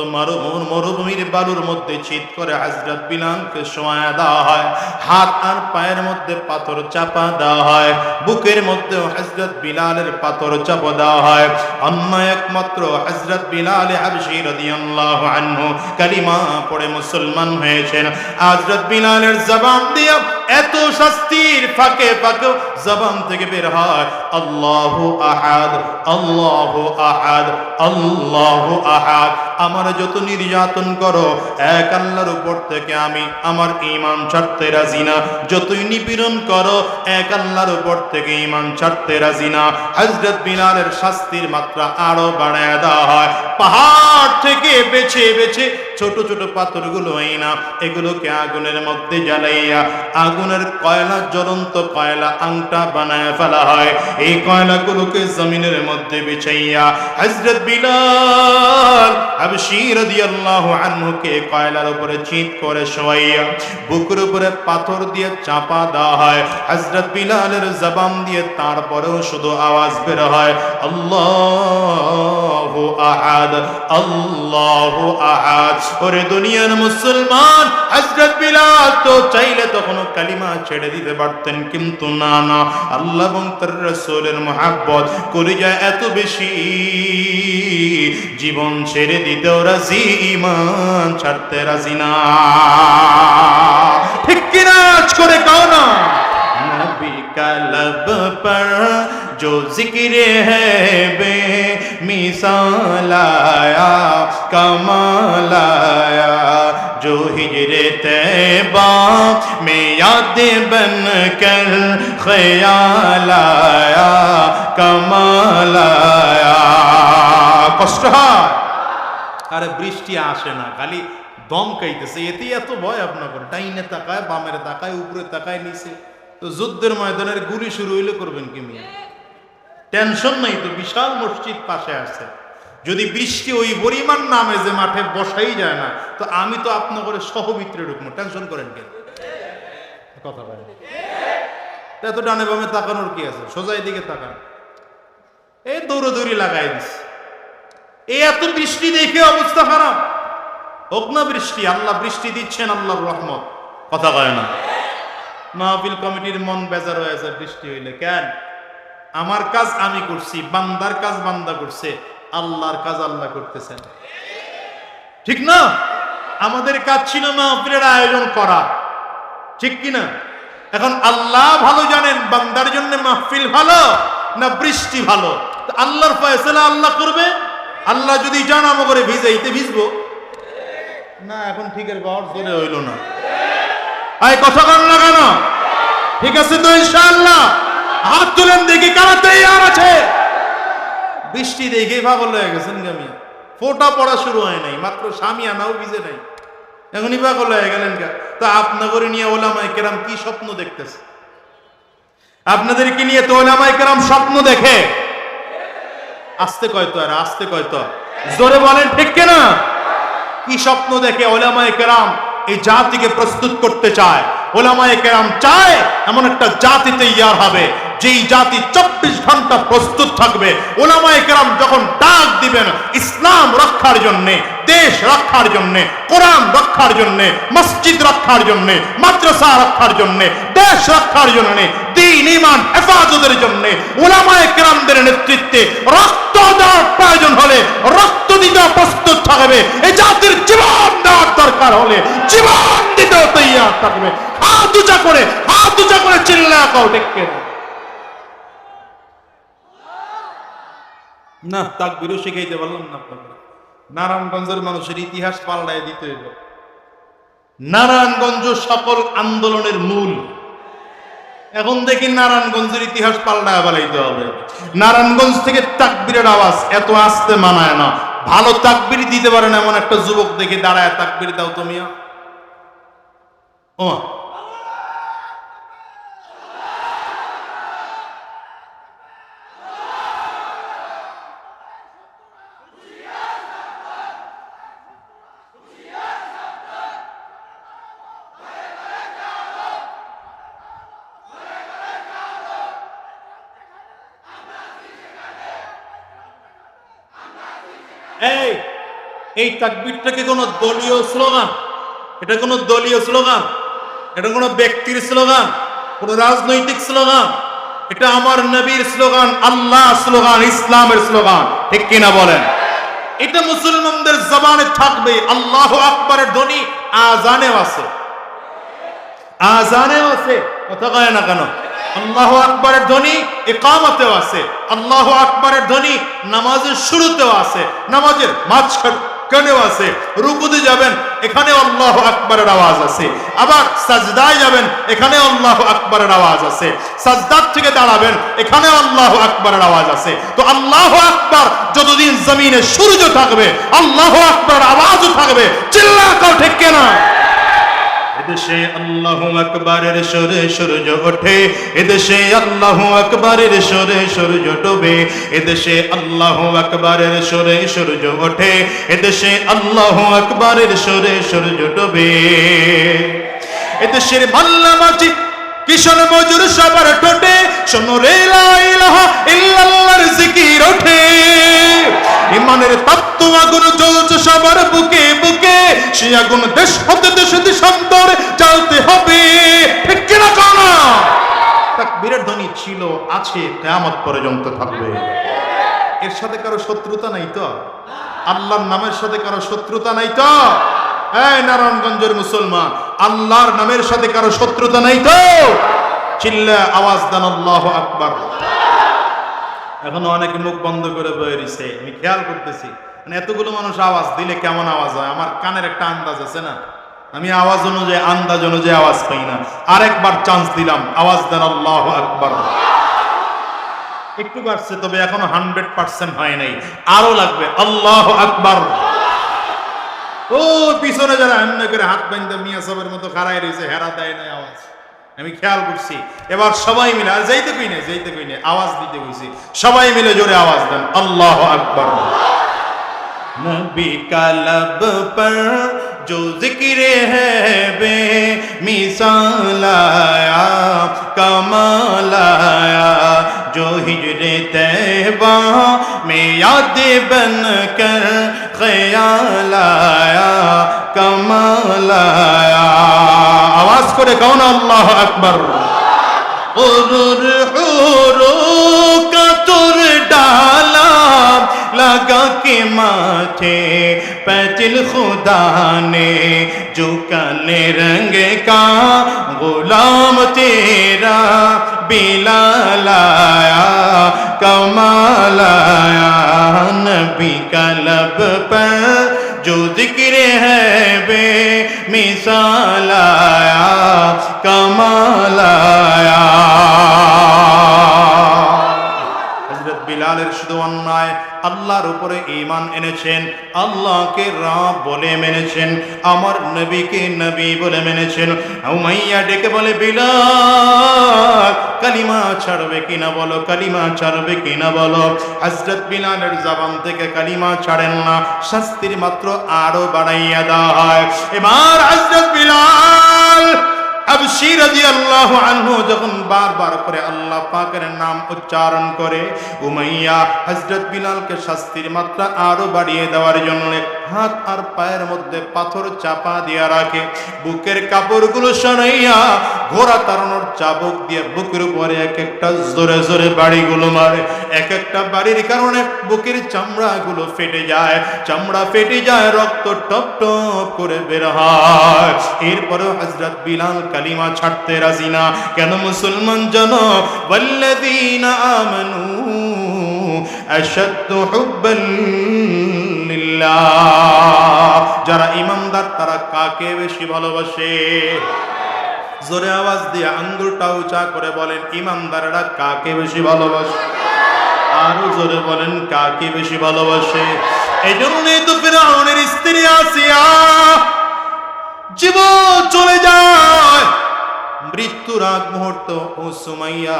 মরুভূমির বালুর মধ্যে চিৎ করে হযরত বিলালকে শোয়া দেওয়া হয়। হাত আর পায়ের মধ্যে পাথর চাপা দেওয়া হয়, বুকের মধ্যে হযরত বিলালের পাথর চাপা দেওয়া হয়। অন্য একমাত্র হযরত বিলাল হাবশী রাদিয়াল্লাহু আনহু কালিমা পড়ে মুসলমান হয়েছেন। হযরত বিলালের জবান দিয়ে এত শাস্তির ফাঁকে ফাঁকে জবান থেকে বের হয় আল্লাহু আহাদ, আল্লাহু আহাদ, আল্লাহু আহাদ। আমার যত নির্যাতন করো এক আল্লাহর উপর থেকে আমি আমার ঈমান ছাড়তে রাজি না, যতই নিপীড়ন করো এক আল্লাহর উপর থেকে ঈমান ছাড়তে রাজি না। হযরত বিলালের শাস্তির মাত্রা আরো বাড়ায় দেওয়া হয়। পাহাড় থেকে বেছে বেছে ছোট ছোট পাথরগুলো না, এগুলোকে আগুনের মধ্যে জ্বালাইয়া আগুনের কয়লা, জ্বলন্ত কয়লা আংটা বানায় ফেলা হয়। এই কয়লাগুলোকে জমিনের মধ্যে বিছাইয়া হযরত বিলাল হাবশী রাদিয়াল্লাহু আনহুকে কয়লার উপরে চিৎ করে শোয়াইয়া বুকের উপরে পাথর দিয়ে চাপা দেওয়া হয়। হযরত বিলালের জবান দিয়ে তারপরেও শুধু আওয়াজ বের হয় আল্লাহু আহাদ, আল্লাহু আহাদ। ওরে দুনিয়ার মুসলমান, হযরত বিলাল তো চাইলে তখনও কালিমা ছেড়ে দিতে পারতেন, কিন্তু না না, আল্লাহ এবং তার রাসূলের মুহাব্বত কলিজা এত বেশি, জীবন ছেড়ে দিতেও রাজি, ঈমান ছাড়তে রাজি না। ঠিক কিনা করে কও না? নবী কা लब पर जो जिक्र है बे मिसाल आया, कमाल आया, जो हिजरे तैबा में याद बन कर ख्याल आया, कमाल आया। কষ্ট হয়, আরে বৃষ্টি আসে না, খালি দম খাইতেছে, এতে এত ভয় আপনার? ডাইনে তাকায়, বামের তাকায়, উপরে তাকায়, নিচে। তো যুদ্ধের ময়দানের গুলি শুরু হইলে করবেন কি মিয়া? টেনশন নাই তো, বিশাল মসজিদ পাশে আছে। যদি বৃষ্টি ওই পরিমাণ নামে যে মাঠে বসাই যায় না, তো আমি তো আপনার করে সহমিত্রে ঢুকবো, টেনশন করেন কেন? কথা বলেন, এত ডানে বামে তাকানোর কি আছে? সোজাই দিকে তাকান। এই দৌড়াদৌড়ি লাগাই দিস, এই এত বৃষ্টি দেখে অবস্থা খারাপ। হোক না বৃষ্টি, আল্লাহ বৃষ্টি দিচ্ছেন, আল্লাহর রহমত। কথা কয় না? মাহফিল কমিটির মন বেজার হয়ে যায় বৃষ্টি হইলে। কেন? আমার কাজ আমি করছি, বান্দার কাজ বান্দা করছে, আল্লাহর কাজ আল্লাহ করতেছেন, ঠিক না? আমাদের কাজ ছিল মাহফিলের আয়োজন করা, ঠিক কিনা? এখন আল্লাহ ভালো জানেন বান্দার জন্য মাহফিল ভালো না বৃষ্টি ভালো। আল্লাহর ফয়সালা আল্লাহ করবে। আল্লাহ যদি জানা করে ভিজাইতে ভিজবো না। এখন ঠিকের গড় ধরে হইল না। আয় কথা কন না কেন? ঠিক আছে তো ইনশাআল্লাহ? হাত তুলেন দেখি কারা তৈয়ার আছে। বৃষ্টি দেখে পাগল হয়ে গেছেন গামিয়া। ফোঁটা পড়া শুরু হয় নাই, মাত্র শামিয়ানাও ভিজে নাই, এখনই পাগল হয়ে গেলেন গা। তো আপনাদের নিয়ে ওলামায়ে কেরাম কি স্বপ্ন দেখতেছে? আপনাদেরকে নিয়ে তো ওলামায়ে কেরাম স্বপ্ন দেখে। আস্তে কয়তো আর আস্তে কয়তো, জোরে বলেন ঠিক কিনা? কি স্বপ্ন দেখে? ওলামায়ে কেরাম এই জাতিকে প্রস্তুত করতে চায়। ওলামায়ে কেরাম চায় এমন একটা জাতি তৈয়ার হবে যেই জাতি 24 ঘন্টা প্রস্তুত থাকবে। ওলামায়ে কেরাম যখন ডাক দিবেন ইসলাম রক্ষার জন্য, দেশ রক্ষার জন্য, কোরআন রক্ষার জন্য, মসজিদ রক্ষার জন্য, মাদ্রাসা রক্ষার জন্য, দেশ রক্ষার জন্য, দ্বীন ঈমান হেফাজতের জন্য ওলামায়ে কেরামদের নেতৃত্বে রক্ত দেওয়ার প্রয়োজন হলে রক্ত দিতে প্রস্তুত থাকবে। এই জাতির জীবন দেওয়ার দরকার হলে জীবন দিতেও তৈয়ার থাকবে। হাত উঁচা করে চিল্লা কাও ডেকে না। তাকবীরও শিখাইতে পারলাম না আপনাদের। নারায়ণগঞ্জের মানুষের ইতিহাস পাল্টায় দিতে হইব। নারায়ণগঞ্জ সকল আন্দোলনের মূল। এখন দেখি নারায়ণগঞ্জের ইতিহাস পাল্টায় পালাইতে হবে। নারায়ণগঞ্জ থেকে তাকবীরের আওয়াজ এত আস্তে মানায় না। ভালো তাকবীর দিতে পারেন এমন একটা যুবক দেখে দাঁড়ায় তাকবীর দাও তো মিয়া। ও এই তাকবীরটাকে কোন দলীয় স্লোগান? এটা কোন দলীয় স্লোগান? এটা কোন ব্যক্তির স্লোগান? কোন রাজনৈতিক স্লোগান? এটা আমার নবীর স্লোগান, আল্লাহ স্লোগান, ইসলামের স্লোগান, ঠিক কিনা বলেন? এটা মুসলমানদের জবানে থাকবে। আল্লাহু আকবারের ধ্বনি আযানেও আছে, আযানেও আছে, কথা কয় না কেন? আল্লাহু আকবারের ধ্বনি ইকামতেও আছে, আল্লাহু আকবারের ধ্বনি নামাজের শুরুতেও আছে, নামাজের মাঝখানেও আছে। রুকুতে যাবেন এখানে আল্লাহু আকবারের আওয়াজ আছে, আবার সাজদায় যাবেন এখানে আল্লাহু আকবারের আওয়াজ আছে, সাজদার থেকে দাঁড়াবেন এখানে আল্লাহু আকবারের আওয়াজ আছে। তো আল্লাহু আকবার যতদিন জমিনে সূর্য থাকবে আল্লাহু আকবারের আওয়াজও থাকবে। চিল্লা কাও ঠিক কিনা? এদেশে আল্লাহু আকবারের সুরে সূর্য ওঠে, এদেশে আল্লাহু আকবারের সুরে সূর্য ডোবে, এদেশে আল্লাহু আকবারের সুরে সূর্য ওঠে, এদেশে আল্লাহু আকবারের সুরে সূর্য ডোবে। এদেশের মাল্লা মাঝি কিশোর মজুর সবার ঠোঁটে শোনো রে লা ইলাহা ইল্লাল্লাহর জিকির ওঠে। ইমানের তত্ত্ব আগুন জ্বলছে সবার বুকে বুকে, সে আগুন দেশ হতে দেশ দেশান্তরে জ্বালতে হবে, ঠিক কিনা কানা? তাকবীরের ধ্বনি ছিল, আছে, কিয়ামত পর্যন্ত থাকবে। এর সাথে কারো শত্রুতা নাই তো? আল্লাহর নামের সাথে কারো শত্রুতা নাই তো? এই নারায়ণগঞ্জের মুসলমান, আল্লাহর নামের সাথে কারো শত্রুতা নাই তো? চিল্লা আওয়াজ দেন আল্লাহু আকবার। এখন অনেকে মুখ বন্ধ করে বয়ে রইছে, আমি খেয়াল করতেছি। মানে এতগুলো মানুষ আওয়াজ দিলে কেমন আওয়াজ হয়? আমার কানের একটা আন্দাজ আছে না, আমি আওয়াজ অনুযায়ী আন্দাজ অনুযায়ী আওয়াজ পাই না। আরেকবার চান্স দিলাম, আওয়াজ দেন আল্লাহু আকবার। একটু বাড়ছে, তবে এখনো 100% হয় নাই, আরো লাগবে। আল্লাহু আকবার। ও পিছনে যারা এমনি করে হাত বান্ধা মিয়া সাহেবের মতো খাড়াই রয়েছে, হেরা দেয় না আওয়াজ, আমি খেয়াল করছি। এবার সবাই মিলে, আর যাইতে কই না, আওয়াজ দিতে কইছি, সবাই মিলে জোরে আওয়াজ দেন আল্লাহু আকবার। নবী কা लब पर जो जिक्र है बे मिसाल आया कमाल आया, जो हिजरे तैबा में याद बन कर ख्याल आया कमाल आया। आवाज करे कौन अल्लाहु अकबर। हुरूर हुरू का तुर डाला लगा के माँ थे पैतिल खुदा ने जो काले रंग का गुलाम तेरा बिलाल आया कमाल आया नबी का लब पर जो जिक्र है बे मिसाल आया कमाल आया। হযরত বিলালের শুধু অন্যায় আল্লাহর উপরে ঈমান এনেছেন, আল্লাহকে রব বলে মেনেছেন, আমার নবীকে নবী বলে মেনেছেন। উমাইয়া ডেকে বলে বিলাল কালিমা ছাড়বে কিনা বলো, কালিমা ছাড়বে কিনা বলো। হযরত বিলালের জবান থেকে কালিমা ছাড়েন না, শাস্তির মাত্র আরো বাড়াইয়া দেওয়া হয়। এবার হযরত বিলাল আবশী রাদিয়াল্লাহু আনহু যখন বারবার করে আল্লাহ পাকের নাম উচ্চারণ করে, উমাইয়া হযরত বিলালকে শাস্তির মাত্রা আরো বাড়িয়ে দেওয়ার জন্য হাত আর পায়ের মধ্যে পাথর চাপা দিয়ে রাখে, বুকের কাপড়গুলো সরাইয়া ঘোড়া তাড়ানোর চাবুক দিয়ে বুকের উপরে এক একটা জোরে জোরে বাড়িগুলো মারে। এক একটা বাড়ির কারণে বুকের চামড়াগুলো ফেটে যায়, চামড়া ফেটে যায়, রক্ত টপ টপ করে বের হয়। এরপরে হযরত বিলাল কালিমা ছাড়তে রাজি না। কেন? মুসলমান জন ওয়াল্লাযীনা আমানু আশাদ্দু হুব্বান লিল্লাহ, যারা ঈমানদার তারা কাকে বেশি ভালোবাসে? জোরে আওয়াজ দিয়ে আঙ্গুলটা উঁচা করে বলেন ঈমানদাররা কাকে বেশি ভালোবাসে? আরো জোরে বলেন কাকে বেশি ভালোবাসে? এই জন্যই তো ফিরআউনের স্ত্রী আসিয়া জীবন চলে যায়, মৃত্যুর আগ মুহূর্ত ও সুমাইয়া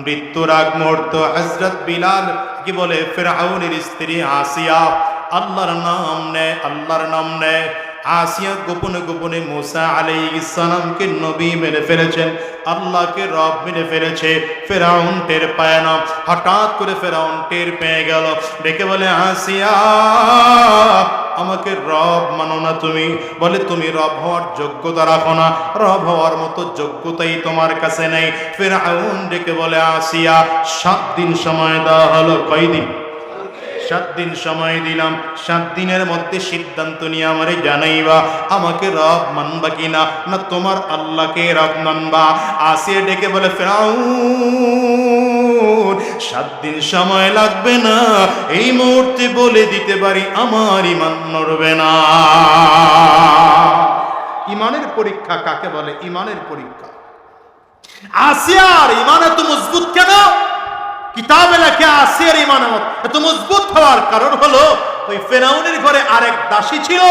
মৃত্যুর আগ মুহূর্ত হযরত বিলাল কি বলে ফিরআউনের স্ত্রী আসিয়া আল্লাহর নাম নেয়, আল্লাহর নাম নেয়। আসিয়া গোপনে গোপনে মুসা আলাইহিস সালামকে নবী মেনে ফেলেছেন, আল্লাহকে রব মেনে ফেলেছে। ফিরআউন টের পায় না, হঠাৎ করে ফিরআউন টের পেয়ে গেল, ডেকে বলে আসিয়া আমাকে রব মানো না তুমি? বলে তুমি রব হওয়ার যোগ্যতা রাখো না, রব হওয়ার মতো যোগ্যতাই তোমার কাছে নেই। ফিরআউন ডেকে বলে আসিয়া 7 দিন সময় দেওয়া হলো। কয়দিন? 7 দিন সময় দিলাম, 7 দিনের মধ্যে সিদ্ধান্ত নিয়ে আমারে জানাইবা আমাকে রব মানবা কিনা, না তোমার আল্লাহকে রব মানবা। আসিয়া ডেকে বলে ফিরআউন 7 দিন সময় লাগবে না, এই মুহূর্তে বলে দিতে পারি আমার ঈমান নড়বে না। ঈমানের পরীক্ষা কাকে বলে? ঈমানের পরীক্ষা। আসিয়ার ঈমান এত মজবুত কেন? কিতাবে লেখা আসিয়ার ঈমান এত মজবুত হওয়ার কারণ হলো ওই ফিরআউনের ঘরে আরেক দাসী ছিল,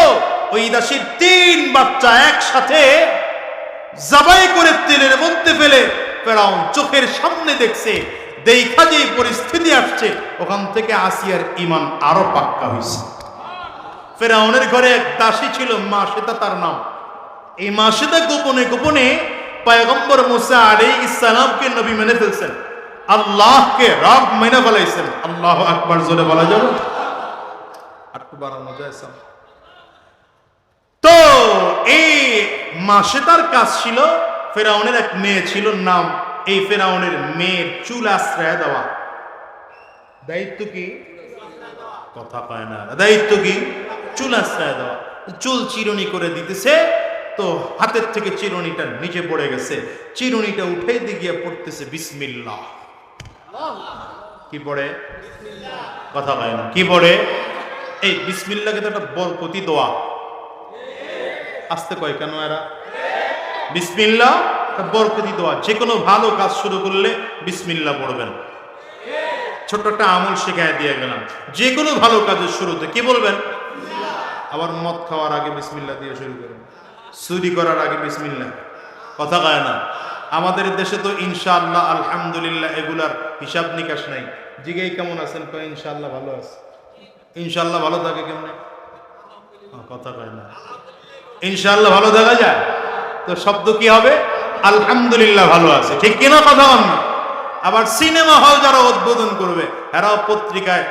ওই দাসীর 3 বাচ্চা একসাথে জবাই করে তেলের মধ্যে ফেলে ফিরআউন চোখের সামনে দেখছে। দেখা যে পরিস্থিতি আসছে, ওখান থেকে আসিয়ার ঈমান আরো পাক্কা হয়েছে। ফিরআউনের ঘরে এক দাসী ছিল, মাশিদা তার নাম। এই মাশিদা গোপনে গোপনে পয়গম্বর মুসা আলাইহিস সালামকে নবী মেনে ফেলছেন, আল্লাহকে রব মেনে ফেলাইছেন। আল্লাহু আকবার জোরে বলা যাবে? আর একটু বাড়ানো যায়? তো এই মাশিদার কাজ ছিল, ফিরআউনের এক মেয়ে ছিল, নাম এই ফিরআউনের মেয়ের চুল আশ্রয় দেওয়া। দায়িত্ব কি? কথা পায় না। দায়িত্ব কি? চুল আশ্রয় দেওয়া। চুল চিরুনি করে দিতেছে, তো হাতের থেকে চিরুনিটা নিচে পড়ে গেছে, চিরুনিটা উঠে দিয়ে গিয়ে পড়তেছে বিসমিল্লাহ। কি পড়ে? কথা পায় না। কি পড়ে? এই বিসমিল্লাহকে তো একটা বরকতি দোয়া। আসতে কয় কেন এরা? বিসমিল্লাহ বরকতি দোয়া। যে কোনো ভালো কাজ শুরু করলে বিসমিল্লাহ পড়বেন। ছোট্ট একটা আমল শেখায় দিয়ে গেলাম, যে কোনো ভালো কাজের শুরুতে কি বলবেন? আবার মদ খাওয়ার আগে বিসমিল্লাহ দিয়ে শুরু করেন, চুরি করার আগে বিসমিল্লাহ। কথা কয় না? আমাদের দেশে তো ইনশাআল্লাহ আলহামদুলিল্লাহ এগুলার হিসাব নিকাশ নাই। জিজ্ঞেস কেমন আছেন? কয় ইনশাআল্লাহ ভালো আছে। ইনশাআল্লাহ ভালো থাকে কেমনে? কথা কয় না। ইনশাআল্লাহ ভালো দেখা যায় তো শব্দ কি হবে? আলহামদুলিল্লাহ ভালো আছে। ঠিক কিনা? কথা বল না। আবার সিনেমা হল যারা উদ্বোধন করবে, এরাও পত্রিকায়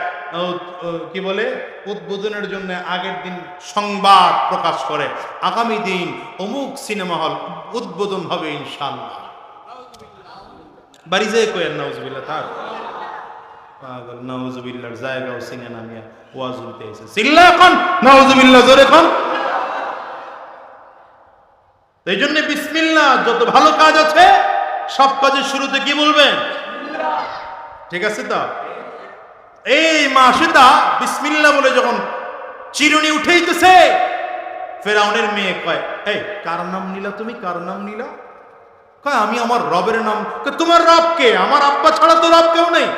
কি বলে উদ্বোধনের জন্য আগের দিন সংবাদ প্রকাশ করে, আগামী দিন অমুক সিনেমা হল উদ্বোধন হবে ইনশাআল্লাহ। বাড়ি যেয়ে কয়েন নাউজুবিল্লাহ। থাক পাগল, নাউজুবিল্লাহর জায়গাও চিনে না মিয়া, ওয়াজ হইতে এসে চিল্লা এখন নাউজুবিল্লাহ জোরে এখন। এই জন্য বিসমিল্লাহ, যত ভালো কাজ আছে সব কাজের শুরুতে কি বলবেন? ঠিক আছে তো? এই মাসিদা বিসমিল্লাহ বলে যখন চিরুনি উঠেইতেছে, ফেরাউনের মেয়ে কয়, এই কার নাম নিলা তুমি, কার নাম নিলা? কয় আমি আমার রবের নাম। তোমার রব কে? আমার আব্বা ছাড়া তো রব কেউ নেই।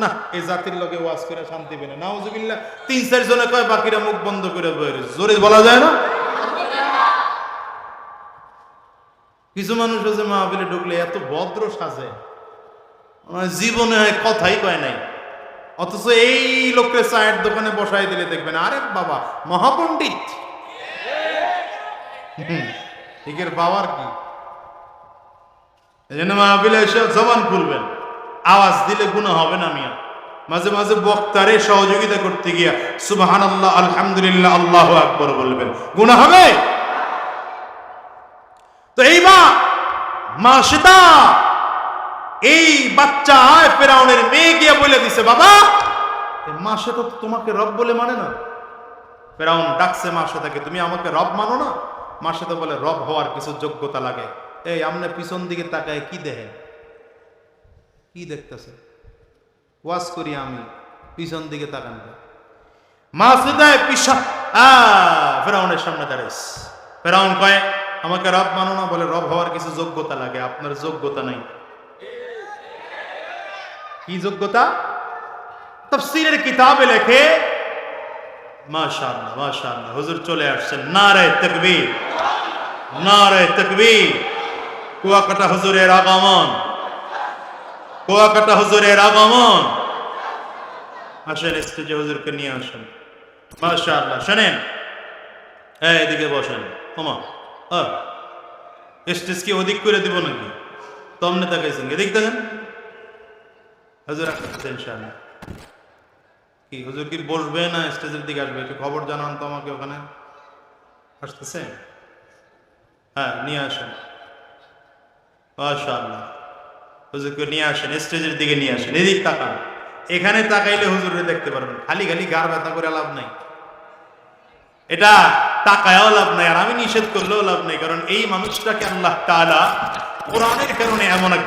না, এই জাতির লোকে ওয়াজ করে শান্তি পেলে নাউজুবিল্লাহ। 3-4 জনে কয়, বাকিরা মুখ বন্ধ করে বইরে, জোরে বলা যায় না? কিছু মানুষ আছে মাহফিলে ঢুকলে এত ভদ্র সাজে, জীবনে কথাই কয় নাই, অথচ এই লোককে চায়ের দোকানে বসাই দিলে দেখবেন আরে বাবা মহাপণ্ডিত। ঠিকের বাবার কি? এই জন্য মাহফিলে এসে জবান খুলবেন, আওয়াজ দিলে গুনাহ হবে না মিয়া। মাঝে মাঝে বক্তারে সহযোগিতা করতে গিয়া সুবহানাল্লাহ, আলহামদুলিল্লাহ, আল্লাহু আকবার বলবেন, গুনাহ হবে? তো এইবার মাসিদা এই বাচ্চা ফেরাউনের মেয়ে গিয়া বলে দিছে, বাবা মাসে তো তোমাকে রব বলে মানে না। ফেরাউন ডাকছে মাসিদাকে, তুমি আমাকে রব মানো না? মাসিদা বলে, রব হওয়ার কিছু যোগ্যতা লাগে। এই আমনে পিছন দিকে তাকায় কি দেখেন? কি দেখতেছে? ওয়াজ করি আমি, পিছন দিকে তাকান। মাসিদায় পিছা ফেরাউনের সামনে দাঁড়াইছে। ফেরাউন কয়, আমাকে রব মানো না? বলে, রব হওয়ার কিছু যোগ্যতা লাগে, আপনার যোগ্যতা নাই। কি যোগ্যতা? তাফসীরের কিতাবে লেখে, মাশাআল্লাহ মাশাআল্লাহ, হুজুর চলে আসছেন, নারে তাকবীর, নারে তাকবীর। কুয়াকাটা হুজুরের আগমন, কুয়াকাটা হুজুরের আগমন। আসেন স্টেজে, হুজুরকে নিয়ে আসেন। মাশাআল্লাহ। শুনেন, এদিকে বসেন। ওমা স্টেজ কি অধিক করে দিব নাকি? তমনে তাকাইছেন, এদিক দেখেন। হুজুর আসছেন ইনশাআল্লাহ। কি হুজুর কি বসবে না স্টেজের দিকে আসবে? একটু খবর জানান তো আমাকে। ওখানে আসতেছে? হ্যাঁ, নিয়ে আসেন। মাশাআল্লাহ, হুজুরকে নিয়ে আসেন, স্টেজের দিকে নিয়ে আসেন। এদিক তাকান, এখানে তাকাইলে হুজুরে দেখতে পারবেন। খালি খালি গার ব্যথা করে লাভ নাই, এটা তাকায়ও লাভ নাই, আর আমি নিষেধ করলেও লাভ নাই, কারণ এই মানুষটাকে আল্লাহ তাআলা কোরআনের কারণে এমন এক